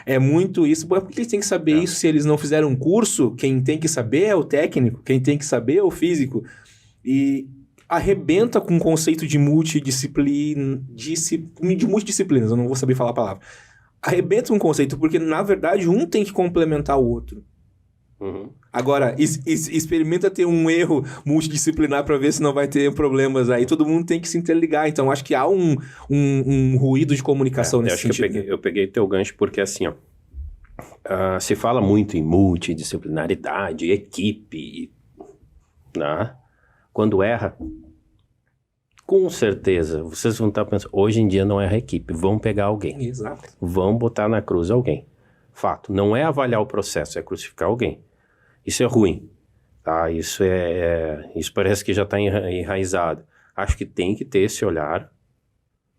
É muito isso. Por que eles têm que saber isso se eles não fizeram um curso? Quem tem que saber é o técnico, quem tem que saber é o físico. E arrebenta com o conceito de multidisciplinas, eu não vou saber falar a palavra. Arrebenta um conceito, porque na verdade um tem que complementar o outro. Agora, experimenta ter um erro multidisciplinar para ver se não vai ter problemas aí. Todo mundo tem que se interligar. Então, acho que há um ruído de comunicação nesse sentido. Eu peguei teu gancho porque, assim, se fala muito em multidisciplinaridade, equipe, né? Quando erra, com certeza, vocês vão estar pensando, hoje em dia não erra a equipe, vão pegar alguém. Exato. Vão botar na cruz alguém. Fato, não é avaliar o processo, é crucificar alguém. Isso é ruim, tá? Isso parece que já está enraizado. Acho que tem que ter esse olhar,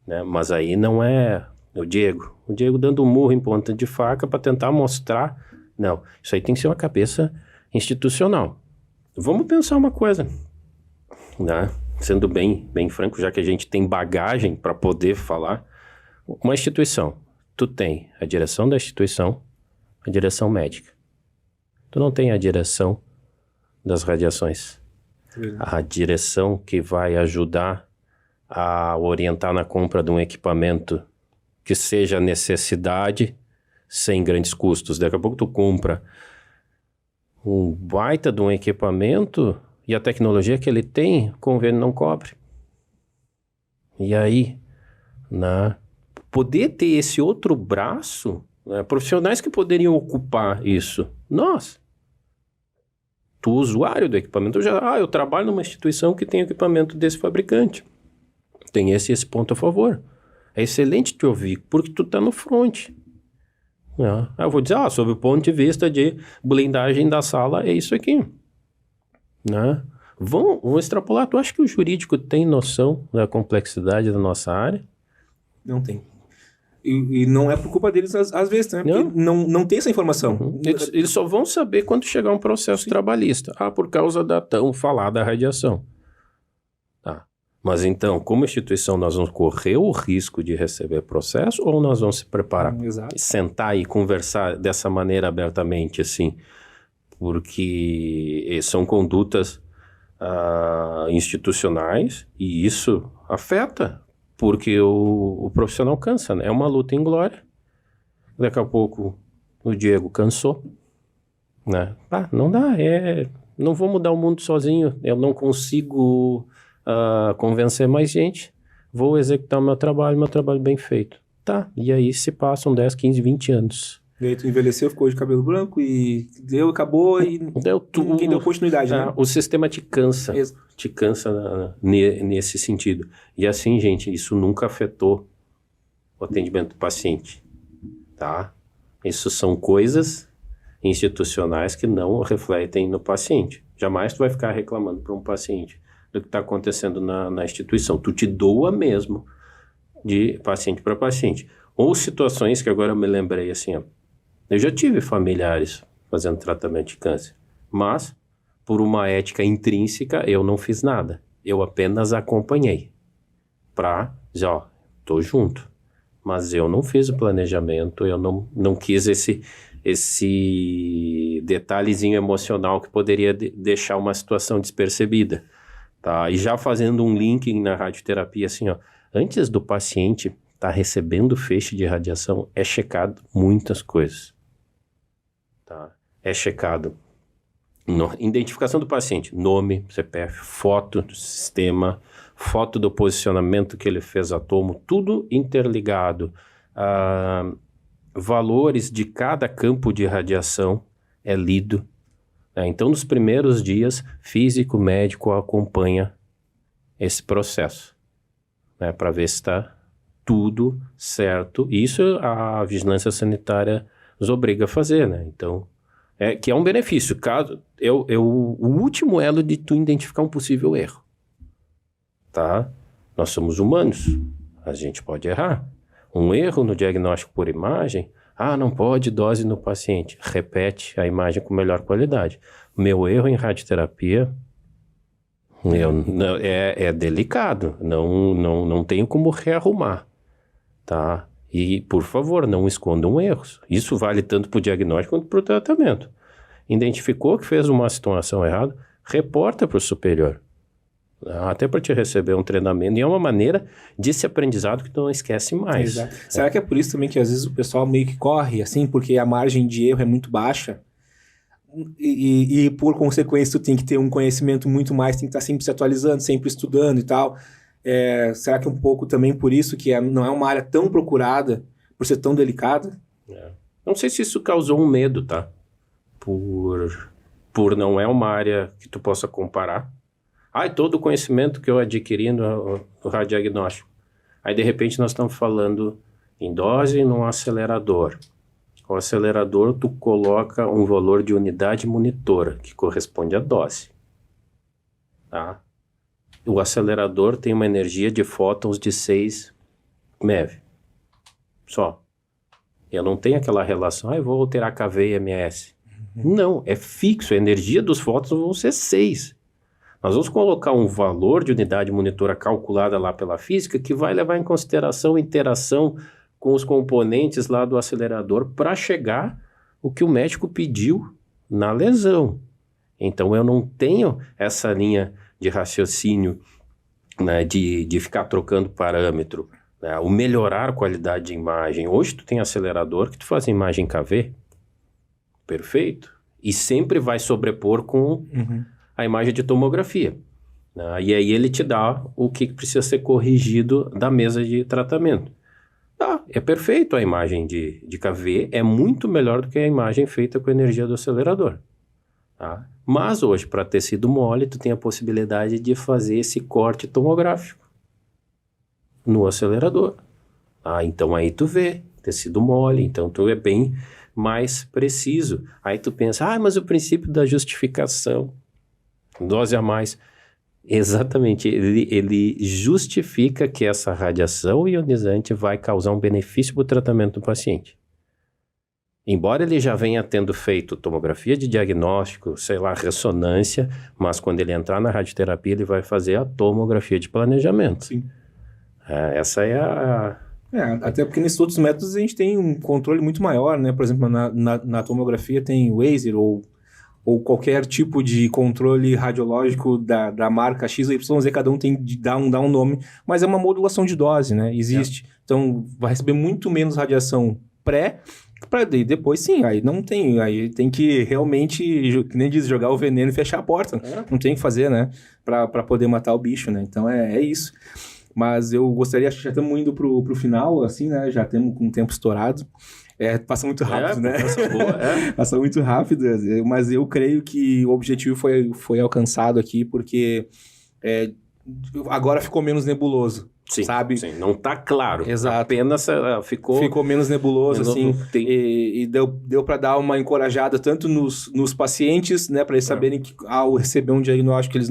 né? Mas aí não é o Diego dando um murro em ponta de faca para tentar mostrar. Não, isso aí tem que ser uma cabeça institucional. Vamos pensar uma coisa, né? Sendo bem franco, já que a gente tem bagagem para poder falar, uma instituição, tu tem a direção da instituição, a direção médica. Tu não tem a direção das radiações. A direção que vai ajudar a orientar na compra de um equipamento que seja necessidade sem grandes custos. Daqui a pouco tu compra um baita de um equipamento e a tecnologia que ele tem, o convênio não cobre. E aí, poder ter esse outro braço, né, profissionais que poderiam ocupar isso. Nós, tu usuário do equipamento, eu trabalho numa instituição que tem equipamento desse fabricante. Tem esse ponto a favor. É excelente te ouvir, porque tu tá no front. Eu vou dizer, sob o ponto de vista de blindagem da sala, é isso aqui. Né? Vão extrapolar. Tu acha que o jurídico tem noção da complexidade da nossa área? Não tem. E não é por culpa deles às vezes, né? Porque não tem essa informação. Uhum. Eles só vão saber quando chegar um processo trabalhista. Por causa da tão falada radiação. Tá. Mas então, como instituição, nós vamos correr o risco de receber processo ou nós vamos se preparar? Exato. Sentar e conversar dessa maneira abertamente, assim, porque são condutas institucionais e isso afeta, porque o profissional cansa, né? É uma luta em glória. Daqui a pouco o Diego cansou, né? Não dá, não vou mudar o mundo sozinho, eu não consigo convencer mais gente, vou executar meu trabalho bem feito. Tá, e aí se passam 10, 15, 20 anos. E aí tu envelheceu, ficou de cabelo branco e acabou e ninguém deu continuidade, né? O sistema te cansa, te cansa nesse sentido. E assim, gente, isso nunca afetou o atendimento do paciente, tá? Isso são coisas institucionais que não refletem no paciente. Jamais tu vai ficar reclamando para um paciente do que está acontecendo na instituição. Tu te doa mesmo de paciente para paciente. Ou situações que agora eu me lembrei assim, eu já tive familiares fazendo tratamento de câncer, mas por uma ética intrínseca eu não fiz nada. Eu apenas acompanhei para dizer, tô junto. Mas eu não fiz o planejamento, eu não quis esse detalhezinho emocional que poderia deixar uma situação despercebida. Tá? E já fazendo um link na radioterapia, assim, antes do paciente estar recebendo feixe de radiação, é checado muitas coisas. Tá? É checado identificação do paciente, nome, CPF, foto do sistema, foto do posicionamento que ele fez átomo, tudo interligado. Valores de cada campo de radiação é lido. Então, nos primeiros dias, físico, médico acompanha esse processo, né, para ver se está tudo certo. Isso a vigilância sanitária nos obriga a fazer, né? Então, que é um benefício. O último elo de tu identificar um possível erro. Tá? Nós somos humanos, a gente pode errar. Um erro no diagnóstico por imagem, não pode dose no paciente. Repete a imagem com melhor qualidade. Meu erro em radioterapia é delicado, não tenho como rearrumar, tá? E, por favor, não escondam erros. Isso vale tanto para o diagnóstico quanto para o tratamento. Identificou que fez uma situação errada, reporta para o superior. Até para te receber um treinamento. E é uma maneira desse aprendizado que tu não esquece mais. Exato. Será que é por isso também que às vezes o pessoal meio que corre, assim, porque a margem de erro é muito baixa? E por consequência tu tem que ter um conhecimento muito mais, tem que estar sempre se atualizando, sempre estudando e tal. Será que é um pouco também por isso que não é uma área tão procurada, por ser tão delicada? Não sei se isso causou um medo, tá? Por não é uma área que tu possa comparar. Todo o conhecimento que eu adquiri no radiodiagnóstico. Aí, de repente, nós estamos falando em dose num acelerador. O acelerador, tu coloca um valor de unidade monitora, que corresponde à dose. Tá? O acelerador tem uma energia de fótons de 6 MeV. Só. Eu não tenho aquela relação, eu vou alterar kV e ms. Não, é fixo. A energia dos fótons vão ser 6. Nós vamos colocar um valor de unidade monitora calculada lá pela física que vai levar em consideração a interação com os componentes lá do acelerador para chegar o que o médico pediu na lesão. Então, eu não tenho essa linha de raciocínio, né, de ficar trocando parâmetro, né, o melhorar a qualidade de imagem. Hoje, tu tem acelerador que tu faz imagem KV, perfeito, e sempre vai sobrepor com a imagem de tomografia. Né? E aí ele te dá o que precisa ser corrigido da mesa de tratamento. Tá, é perfeito a imagem de KV, é muito melhor do que a imagem feita com a energia do acelerador. Tá? Mas hoje, para tecido mole, tu tem a possibilidade de fazer esse corte tomográfico no acelerador. Então aí tu vê tecido mole, então tu é bem mais preciso. Aí tu pensa, mas o princípio da justificação, dose a mais. Exatamente, ele justifica que essa radiação ionizante vai causar um benefício para o tratamento do paciente. Embora ele já venha tendo feito tomografia de diagnóstico, sei lá, ressonância, mas quando ele entrar na radioterapia, ele vai fazer a tomografia de planejamento. Sim. Essa é a... até porque nesses outros métodos a gente tem um controle muito maior, né? Por exemplo, na tomografia tem o laser ou qualquer tipo de controle radiológico da marca X ou Y, cada um tem de dar um nome, mas é uma modulação de dose, né? Existe. Então, vai receber muito menos radiação para depois sim, aí não tem, aí tem que realmente, que nem diz, jogar o veneno e fechar a porta. Não tem o que fazer, né? Para poder matar o bicho, né? Então, é isso. Mas eu gostaria, acho que já estamos indo pro final, assim, né? Já temos com o tempo estourado. Passa muito rápido, né? Passa muito rápido, mas eu creio que o objetivo foi alcançado aqui, porque agora ficou menos nebuloso, sim, sabe? Sim, não está claro. Exato. Apenas ficou menos nebuloso, assim, e deu para dar uma encorajada tanto nos pacientes, né? Para eles saberem que ao receber um diagnóstico eles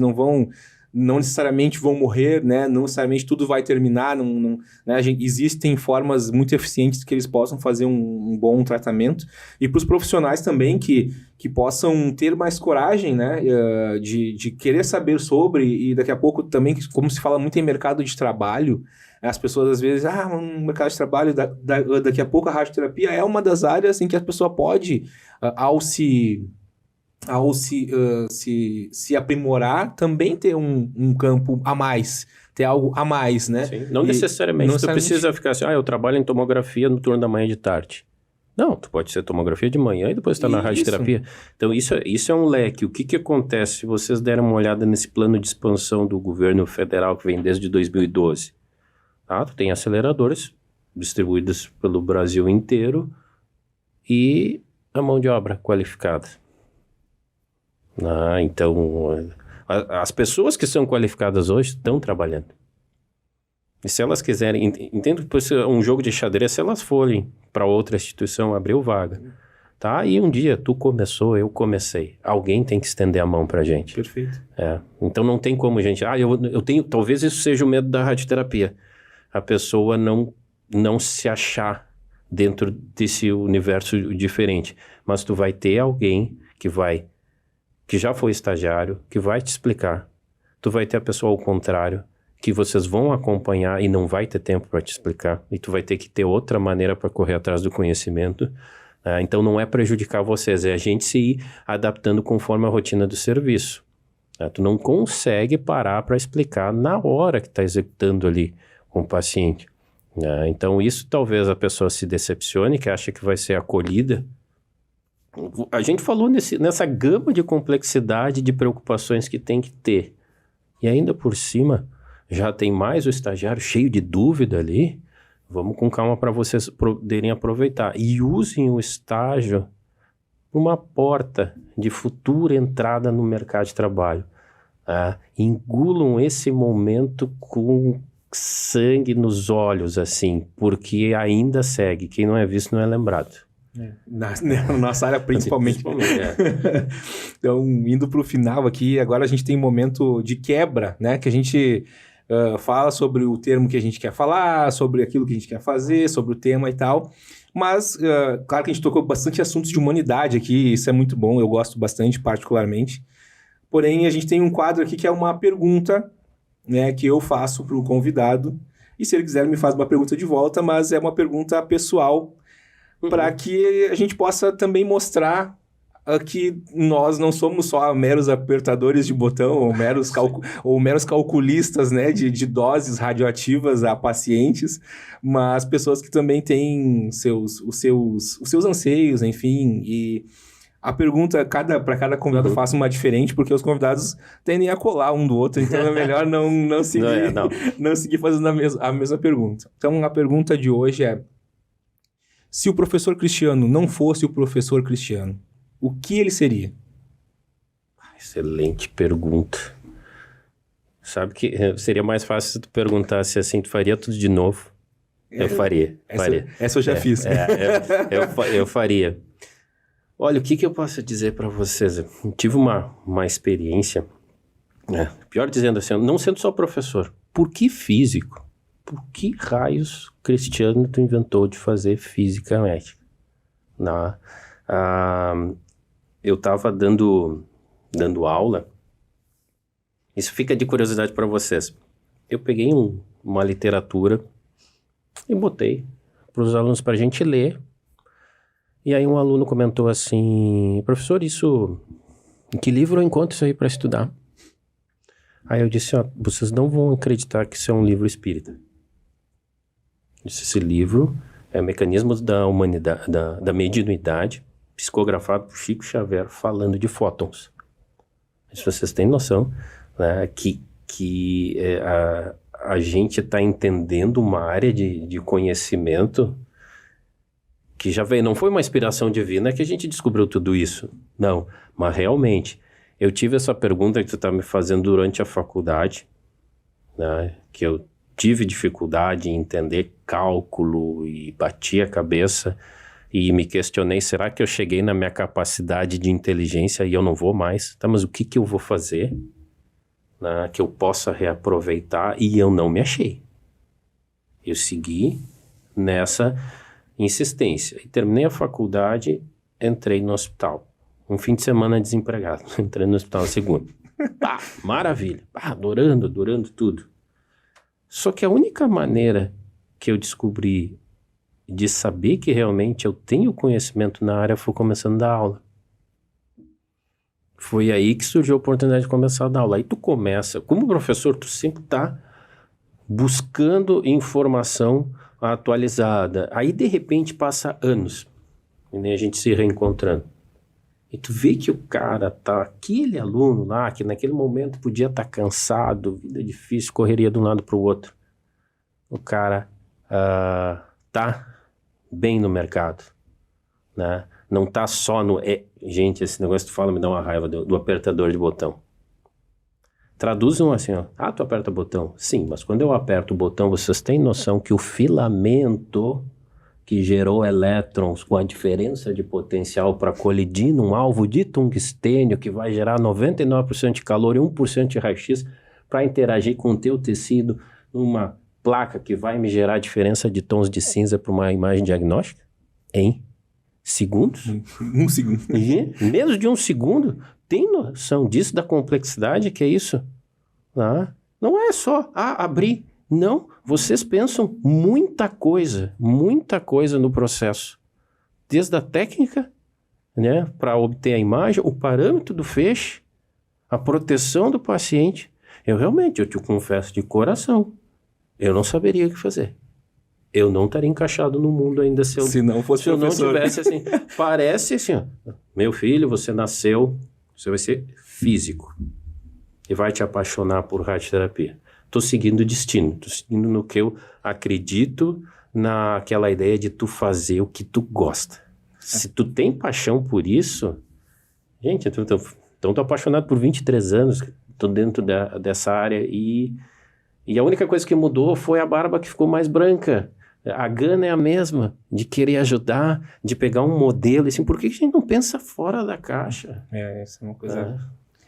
não necessariamente vão morrer, né? Não necessariamente tudo vai terminar. Né? Existem formas muito eficientes que eles possam fazer um bom tratamento. E para os profissionais também que possam ter mais coragem, né? De querer saber sobre, e daqui a pouco também, como se fala muito em mercado de trabalho, as pessoas às vezes, no mercado de trabalho, daqui a pouco a radioterapia é uma das áreas em que a pessoa pode, ao se aprimorar, também ter um campo a mais, ter algo a mais, né? Sim, não necessariamente. Tu precisa ficar assim, eu trabalho em tomografia no turno da manhã e de tarde. Não, tu pode ser tomografia de manhã e depois estar na radioterapia. Então, isso é um leque. O que acontece se vocês derem uma olhada nesse plano de expansão do governo federal que vem desde 2012? Tu tem aceleradores distribuídos pelo Brasil inteiro e a mão de obra qualificada. Então, as pessoas que são qualificadas hoje estão trabalhando. E se elas quiserem, entendo que pode ser um jogo de xadrez, se elas forem para outra instituição, abriu vaga. Tá? E um dia tu começou, eu comecei. Alguém tem que estender a mão pra gente. Perfeito. Então não tem como, gente. Eu tenho, talvez isso seja o medo da radioterapia. A pessoa não se achar dentro desse universo diferente. Mas tu vai ter alguém que já foi estagiário, que vai te explicar. Tu vai ter a pessoa ao contrário, que vocês vão acompanhar e não vai ter tempo para te explicar. E tu vai ter que ter outra maneira para correr atrás do conhecimento. Então não é prejudicar vocês, é a gente se ir adaptando conforme a rotina do serviço. Tu não consegue parar para explicar na hora que está executando ali com o paciente. Então isso talvez a pessoa se decepcione, que acha que vai ser acolhida. A gente falou nessa gama de complexidade de preocupações que tem que ter. E ainda por cima, já tem mais o estagiário cheio de dúvida ali. Vamos com calma para vocês poderem aproveitar. E usem o estágio como uma porta de futura entrada no mercado de trabalho. Engulam esse momento com sangue nos olhos, assim, porque ainda segue. Quem não é visto não é lembrado. Na nossa área principalmente. Então, indo para o final aqui, agora a gente tem um momento de quebra, né? Que a gente fala sobre o termo que a gente quer falar, sobre aquilo que a gente quer fazer, sobre o tema e tal. Mas, claro que a gente tocou bastante assuntos de humanidade aqui, isso é muito bom, eu gosto bastante, particularmente. Porém, a gente tem um quadro aqui que é uma pergunta, né, que eu faço para o convidado. E se ele quiser, ele me faz uma pergunta de volta, mas é uma pergunta pessoal, para que a gente possa também mostrar que nós não somos só meros apertadores de botão ou meros calculistas, né, de doses radioativas a pacientes, mas pessoas que também têm os seus anseios, enfim, e A pergunta, para cada convidado, eu faço uma diferente, porque os convidados tendem a colar um do outro, então é melhor não seguir, não seguir fazendo a mesma pergunta. Então, a pergunta de hoje é: se o professor Cristiano não fosse o professor Cristiano, o que ele seria? Excelente pergunta. Sabe que seria mais fácil se tu perguntasse assim, tu faria tudo de novo? Eu faria. Essa eu já fiz. Eu faria. Olha, o que eu posso dizer para vocês? Eu tive uma experiência, pior dizendo assim, não sendo só professor, por que físico? Por que raios Cristiano tu inventou de fazer física médica? Eu estava dando aula, isso fica de curiosidade para vocês. Eu peguei uma literatura e botei para os alunos para a gente ler. E aí um aluno comentou assim: professor, em que livro eu encontro isso aí para estudar? Aí eu disse: vocês não vão acreditar que isso é um livro espírita. Esse livro é Mecanismos da Humanidade, da Mediunidade, psicografado por Chico Xavier, falando de fótons. Se vocês têm noção, né, que a gente está entendendo uma área de conhecimento que já veio, não foi uma inspiração divina que a gente descobriu tudo isso, não, mas realmente, eu tive essa pergunta que tu está me fazendo durante a faculdade, né, que eu tive dificuldade em entender cálculo e bati a cabeça e me questionei, será que eu cheguei na minha capacidade de inteligência e eu não vou mais? Tá, mas o que eu vou fazer, né, que eu possa reaproveitar? E eu não me achei. Eu segui nessa insistência. E terminei a faculdade, entrei no hospital. Um fim de semana desempregado. Entrei no hospital segundo. Pá, maravilha. Pá, adorando tudo. Só que a única maneira que eu descobri de saber que realmente eu tenho conhecimento na área foi começando a dar aula. Foi aí que surgiu a oportunidade de começar a dar aula. Aí tu começa, como professor, tu sempre tá buscando informação atualizada. Aí, de repente, passa anos, e nem a gente se reencontrando. E tu vê que o cara tá, aquele aluno lá, que naquele momento podia estar cansado, vida difícil, correria de um lado para o outro. O cara tá bem no mercado, né? Não tá só no... gente, esse negócio que tu fala me dá uma raiva do apertador de botão. Traduzam assim, tu aperta o botão. Sim, mas quando eu aperto o botão, vocês têm noção que o filamento que gerou elétrons com a diferença de potencial para colidir num alvo de tungstênio que vai gerar 99% de calor e 1% de raio-x para interagir com o teu tecido numa placa que vai me gerar diferença de tons de cinza para uma imagem diagnóstica? Em segundos? Um segundo. E menos de um segundo? Tem noção disso, da complexidade que é isso? Não é só abrir. Não, vocês pensam muita coisa no processo. Desde a técnica, né, para obter a imagem, o parâmetro do feixe, a proteção do paciente. Eu te confesso de coração, eu não saberia o que fazer. Eu não estaria encaixado no mundo ainda se não fosse se eu não professor. tivesse assim. Parece assim, meu filho, você nasceu, você vai ser físico e vai te apaixonar por radioterapia. Tô seguindo o destino, tô seguindo no que eu acredito, naquela ideia de tu fazer o que tu gosta. Se tu tem paixão por isso, gente, então tô apaixonado por 23 anos, tô dentro dessa área e a única coisa que mudou foi a barba que ficou mais branca. A gana é a mesma, de querer ajudar, de pegar um modelo, assim, por que a gente não pensa fora da caixa? Essa é uma coisa...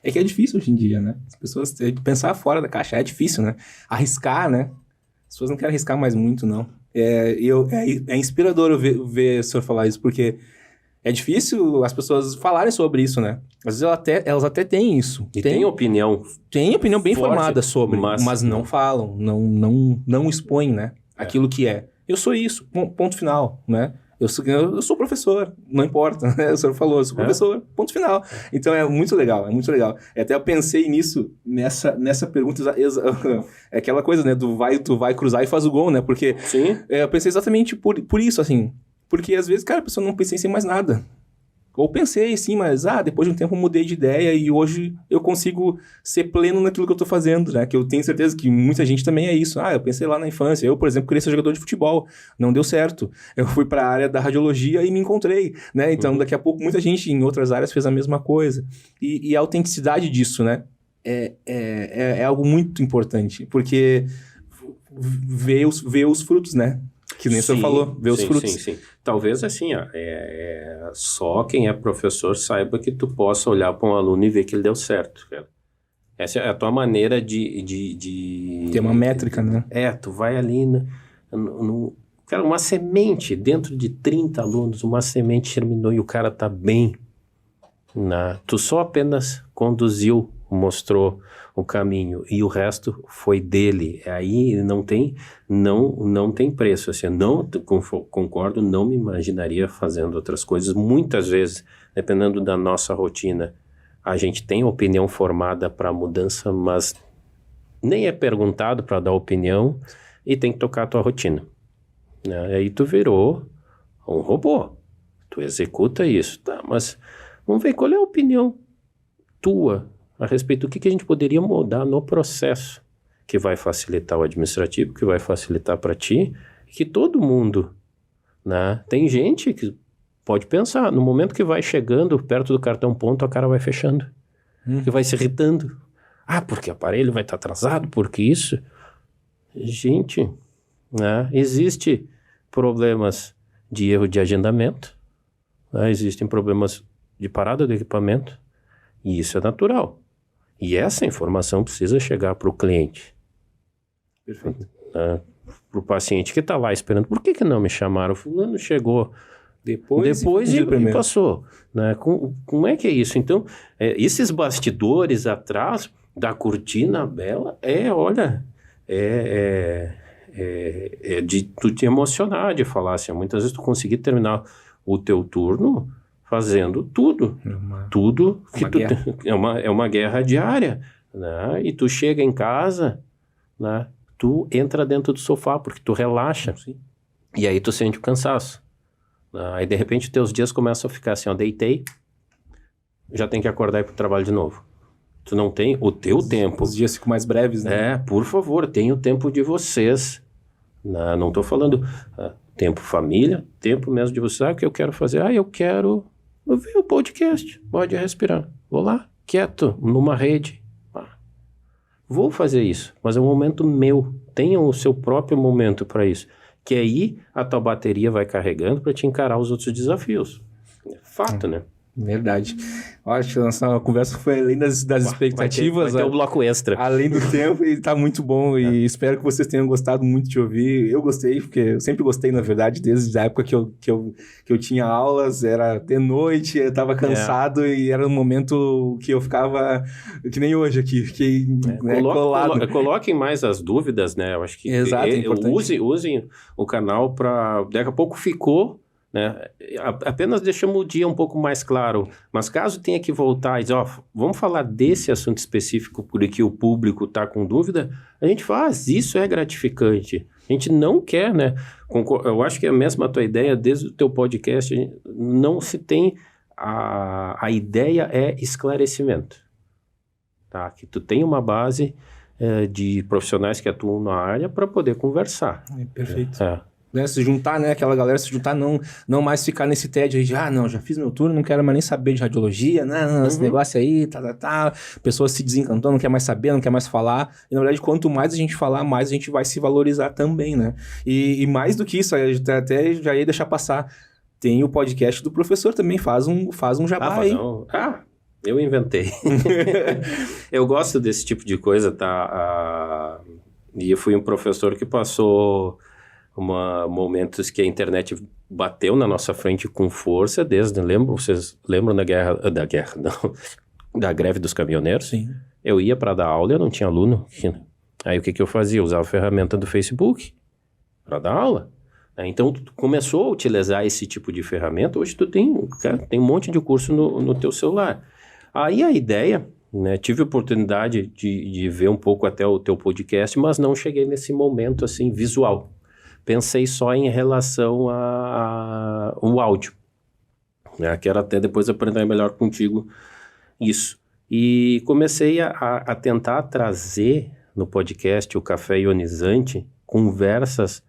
É que é difícil hoje em dia, né? As pessoas pensar fora da caixa é difícil, né? Arriscar, né? As pessoas não querem arriscar mais muito, não. É inspirador ver o senhor falar isso, porque é difícil as pessoas falarem sobre isso, né? Às vezes elas até têm isso. E tem opinião. Tem opinião bem forte, formada sobre, mas não falam, não expõem, né? Aquilo que é. Eu sou isso, ponto final, né? Eu sou professor, não importa, né? O senhor falou, eu sou professor, ponto final. Então é muito legal. Até eu pensei nisso, nessa pergunta, é aquela coisa, né? Tu vai cruzar e faz o gol, né? Porque Sim. Eu pensei exatamente por isso, assim. Porque às vezes, cara, a pessoa não pensa em mais nada. Ou pensei, sim, mas depois de um tempo eu mudei de ideia e hoje eu consigo ser pleno naquilo que eu tô fazendo, né? Que eu tenho certeza que muita gente também é isso. Eu pensei lá na infância. Eu, por exemplo, queria ser jogador de futebol. Não deu certo. Eu fui para a área da radiologia e me encontrei, né? Então, daqui a pouco, muita gente em outras áreas fez a mesma coisa. E a autenticidade disso, né? É algo muito importante, porque ver os frutos, né? Que nem você falou, ver os frutos. Sim. Talvez assim, só quem é professor saiba que tu possa olhar para um aluno e ver que ele deu certo, cara. Essa é a tua maneira de... Tem uma métrica, né? Tu vai ali cara, uma semente, dentro de 30 alunos, uma semente germinou e o cara tá bem. Tu só apenas conduziu, mostrou o caminho e o resto foi dele. Aí não tem preço. Assim, concordo, não me imaginaria fazendo outras coisas. Muitas vezes, dependendo da nossa rotina, a gente tem opinião formada para mudança, mas nem é perguntado para dar opinião e tem que tocar a tua rotina. Né? Aí tu virou um robô. Tu executa isso, tá? Mas vamos ver qual é a opinião tua a respeito do que a gente poderia mudar no processo, que vai facilitar o administrativo, que vai facilitar para ti, que todo mundo, né? Tem gente que pode pensar, no momento que vai chegando perto do cartão ponto, a cara vai fechando, que vai se irritando. Porque o aparelho vai estar atrasado, porque isso... Gente, né? Existe problemas de erro de agendamento, né? Existem problemas de parada do equipamento, e isso é natural. E essa informação precisa chegar para o cliente. Perfeito. Para o paciente que está lá esperando. Por que não me chamaram? Fulano chegou depois e passou. Né? Como é que é isso? Então, esses bastidores atrás da cortina bela, de tu te emocionar, de falar assim. Muitas vezes tu conseguir terminar o teu turno fazendo tudo. Tudo que tu tem. É uma guerra diária. Né? E tu chega em casa, né? Tu entra dentro do sofá, porque tu relaxa. Sim. E aí tu sente o cansaço. Aí de repente teus dias começam a ficar assim, deitei, já tem que acordar e ir pro trabalho de novo. Tu não tem o teu tempo. Os dias ficam mais breves, né? Por favor, tenha o tempo de vocês. Não tô falando tempo família, tempo mesmo de vocês. O que eu quero fazer? Eu quero ver o podcast. Pode respirar. Vou lá, quieto, numa rede. Vou fazer isso, mas é um momento meu. Tenha o seu próprio momento para isso. Que aí a tua bateria vai carregando para te encarar os outros desafios. Fato, né? Verdade. Acho que a nossa conversa foi além das expectativas. Vai ter um bloco extra. Além do tempo, e tá muito bom. E espero que vocês tenham gostado muito de ouvir. Eu gostei, porque eu sempre gostei, na verdade, desde a época que eu tinha aulas, era de noite, eu tava cansado e era um momento que eu ficava que nem hoje aqui, colado. Coloquem mais as dúvidas, né? Eu acho que usem o canal para... Daqui a pouco ficou... Né? Apenas deixamos o dia um pouco mais claro, mas caso tenha que voltar e dizer, vamos falar desse assunto específico porque o público está com dúvida, a gente faz, isso é gratificante. A gente não quer, né? Eu acho que é a mesma tua ideia desde o teu podcast, não se tem, a ideia é esclarecimento, tá? Que tu tem uma base de profissionais que atuam na área para poder conversar. Perfeito. Né, se juntar, né? Aquela galera se juntar, não mais ficar nesse tédio aí de, já fiz meu turno, não quero mais nem saber de radiologia, esse negócio aí, pessoa se desencantou, não quer mais saber, não quer mais falar. E na verdade, quanto mais a gente falar, mais a gente vai se valorizar também, né? E mais do que isso, até já ia deixar passar, tem o podcast do professor também, faz um jabá aí. Eu inventei. Eu gosto desse tipo de coisa, tá? E eu fui um professor que passou... momentos que a internet bateu na nossa frente com força, vocês lembram da greve dos caminhoneiros? Sim. Eu ia para dar aula e eu não tinha aluno. Aí o que eu fazia? Eu usava a ferramenta do Facebook para dar aula. Então, tu começou a utilizar esse tipo de ferramenta, hoje tu tem um monte de curso no teu celular. Aí a ideia, né, tive a oportunidade de ver um pouco até o teu podcast, mas não cheguei nesse momento assim visual. Pensei só em relação ao áudio. né? Quero até depois aprender melhor contigo isso. E comecei a tentar trazer no podcast o Café Ionizante conversas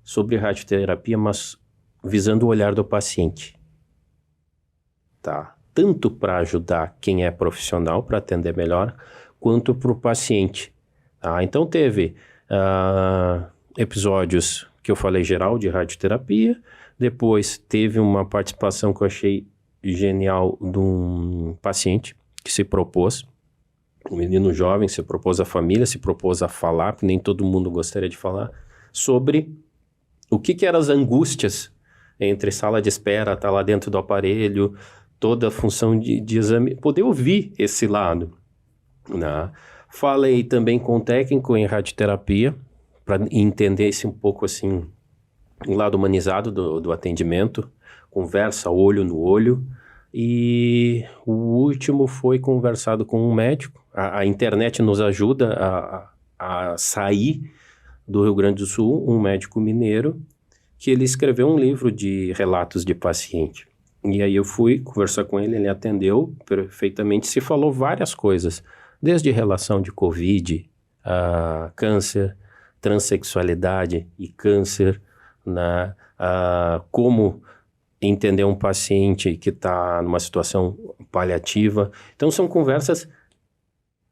sobre radioterapia, mas visando o olhar do paciente. Tá? Tanto para ajudar quem é profissional para atender melhor, quanto para o paciente. Tá? Então teve episódios que eu falei geral de radioterapia, depois teve uma participação que eu achei genial de um paciente que se propôs, um menino jovem se propôs à família, se propôs a falar, porque nem todo mundo gostaria de falar, sobre o que eram as angústias entre sala de espera, estar lá dentro do aparelho, toda a função de exame, poder ouvir esse lado, né? Falei também com o técnico em radioterapia, para entender esse um pouco assim, um lado humanizado do atendimento, conversa olho no olho, e o último foi conversado com um médico. A internet nos ajuda a sair do Rio Grande do Sul, um médico mineiro, que ele escreveu um livro de relatos de paciente. E aí eu fui conversar com ele, ele atendeu perfeitamente, se falou várias coisas, desde relação de Covid, câncer, transexualidade e câncer, né? Como entender um paciente que está numa situação paliativa. Então são conversas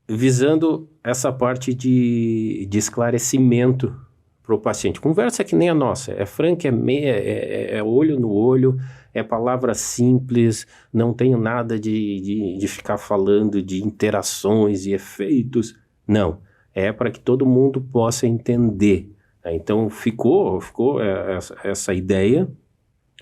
visando essa parte de esclarecimento para o paciente. Conversa que nem a nossa, é franca, é olho no olho, é palavra simples, não tenho nada de ficar falando de interações e efeitos. Não, é para que todo mundo possa entender. Então ficou essa ideia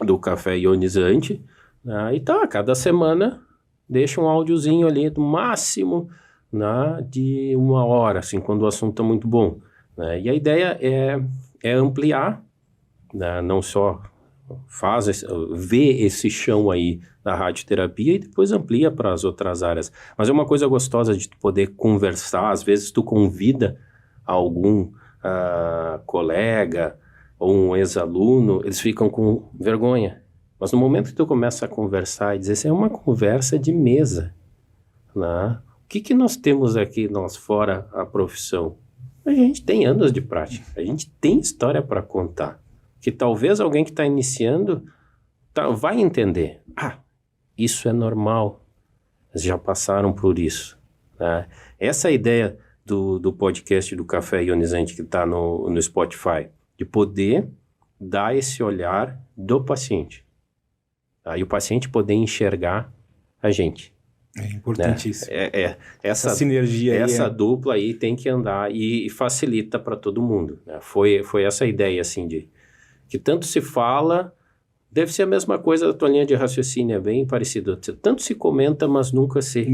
do café ionizante, né? E tá, cada semana deixa um áudiozinho ali, no máximo, né, de 1 hora, assim, quando o assunto é muito bom, né? E a ideia é ampliar, né, não só ver esse chão aí da radioterapia e depois amplia para as outras áreas. Mas é uma coisa gostosa de poder conversar, às vezes tu convida algum colega ou um ex-aluno, eles ficam com vergonha. Mas no momento que tu começa a conversar e dizer assim, é uma conversa de mesa, né? O que nós temos aqui, nós fora a profissão? A gente tem anos de prática, a gente tem história para contar, que talvez alguém que está iniciando vai entender. Isso é normal, eles já passaram por isso, né? Essa ideia do podcast do Café Ionizante que está no Spotify, de poder dar esse olhar do paciente. E o paciente poder enxergar a gente. É importantíssimo. Né? Essa sinergia aí. Essa dupla aí tem que andar e facilita para todo mundo. Né? Foi essa ideia, assim, de que tanto se fala, deve ser a mesma coisa, a tua linha de raciocínio é bem parecida. Tanto se comenta, mas nunca se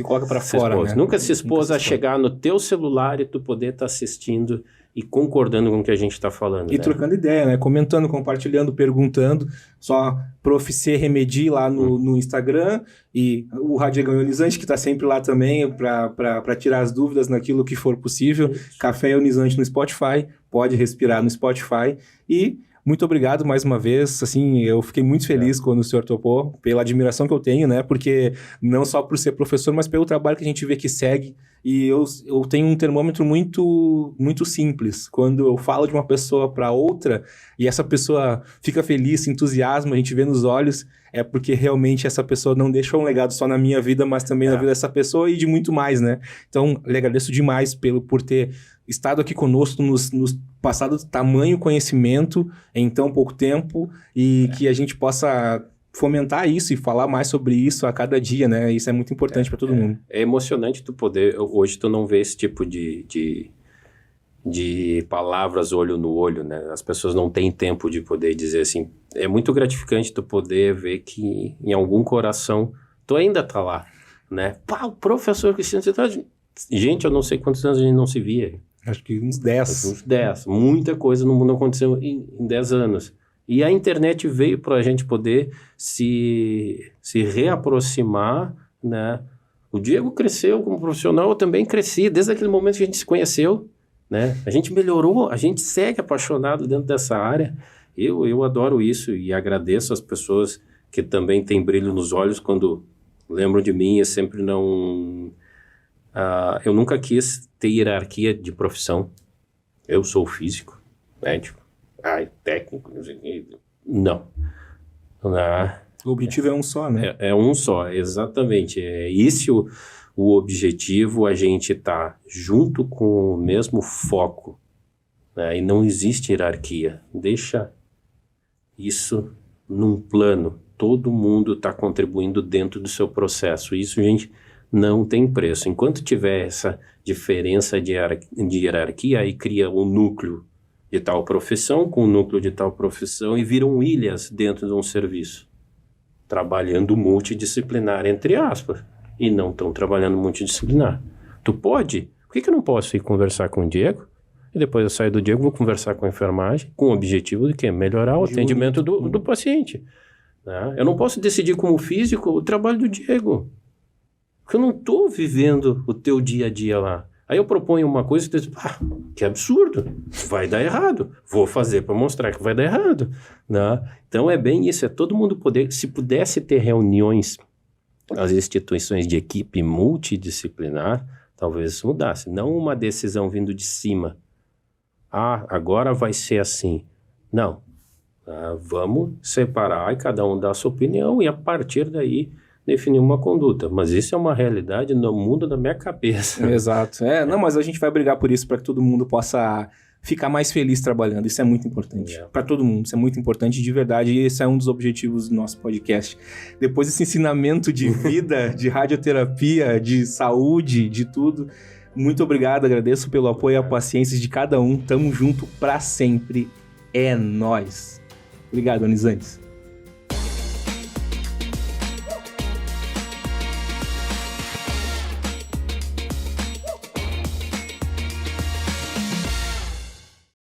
coloca para fora, expôs. né? Nunca se expôs a chegar no teu celular e tu poder estar assistindo e concordando com o que a gente está falando. E trocando ideia, né? Comentando, compartilhando, perguntando. Só Prof. C. Remedi lá no Instagram e o Rádio Ionizante, que está sempre lá também para tirar as dúvidas naquilo que for possível. Café Ionizante no Spotify, pode respirar no Spotify. E muito obrigado mais uma vez, assim, eu fiquei muito feliz quando o senhor topou, pela admiração que eu tenho, né, porque não só por ser professor, mas pelo trabalho que a gente vê que segue, e eu tenho um termômetro muito, muito simples, quando eu falo de uma pessoa para outra, e essa pessoa fica feliz, se entusiasma, a gente vê nos olhos, é porque realmente essa pessoa não deixou um legado só na minha vida, mas também na vida dessa pessoa e de muito mais, né, então, lhe agradeço demais por ter estado aqui conosco, nos passado tamanho conhecimento em tão pouco tempo e que a gente possa fomentar isso e falar mais sobre isso a cada dia, né? Isso é muito importante para todo mundo. É emocionante tu poder... Hoje tu não vê esse tipo de palavras olho no olho, né? As pessoas não têm tempo de poder dizer assim. É muito gratificante tu poder ver que em algum coração tu ainda tá lá, né? O professor Cristiano, você tá... Gente, eu não sei quantos anos a gente não se via. Acho que uns 10. Uns 10. Muita coisa no mundo aconteceu em 10 anos. E a internet veio para a gente poder se reaproximar, né? O Diego cresceu como profissional, eu também cresci. Desde aquele momento que a gente se conheceu, né? A gente melhorou, a gente segue apaixonado dentro dessa área. Eu adoro isso e agradeço as pessoas que também tem brilho nos olhos quando lembram de mim. Eu sempre não... eu nunca quis ter hierarquia de profissão. Eu sou físico, médico, técnico, não. O objetivo é um só, né? É um só, exatamente. É esse o objetivo, a gente tá junto com o mesmo foco, né? E não existe hierarquia. Deixa isso num plano. Todo mundo está contribuindo dentro do seu processo. Isso, gente, não tem preço. Enquanto tiver essa diferença de hierarquia, aí cria um núcleo de tal profissão com um núcleo de tal profissão e viram ilhas dentro de um serviço, trabalhando multidisciplinar, entre aspas, e não estão trabalhando multidisciplinar. Tu pode? Por que eu não posso ir conversar com o Diego? E depois eu saio do Diego, vou conversar com a enfermagem, com o objetivo de quê? Melhorar o atendimento do paciente. Né? Eu não posso decidir como físico o trabalho do Diego, porque eu não estou vivendo o teu dia a dia lá. Aí eu proponho uma coisa e tu diz, que absurdo, vai dar errado, vou fazer para mostrar que vai dar errado. Né? Então é bem isso, é todo mundo poder, se pudesse ter reuniões, as instituições de equipe multidisciplinar, talvez isso mudasse, não uma decisão vindo de cima. Agora vai ser assim. Não, vamos separar e cada um dá a sua opinião e a partir daí definir uma conduta, mas isso é uma realidade no mundo da minha cabeça. Exato. Não, mas a gente vai brigar por isso para que todo mundo possa ficar mais feliz trabalhando. Isso é muito importante. Para todo mundo, isso é muito importante de verdade e esse é um dos objetivos do nosso podcast. Depois desse ensinamento de vida, de radioterapia, de saúde, de tudo, muito obrigado, agradeço pelo apoio e a paciência de cada um. Tamo junto para sempre. É nóis. Obrigado, Anisantes.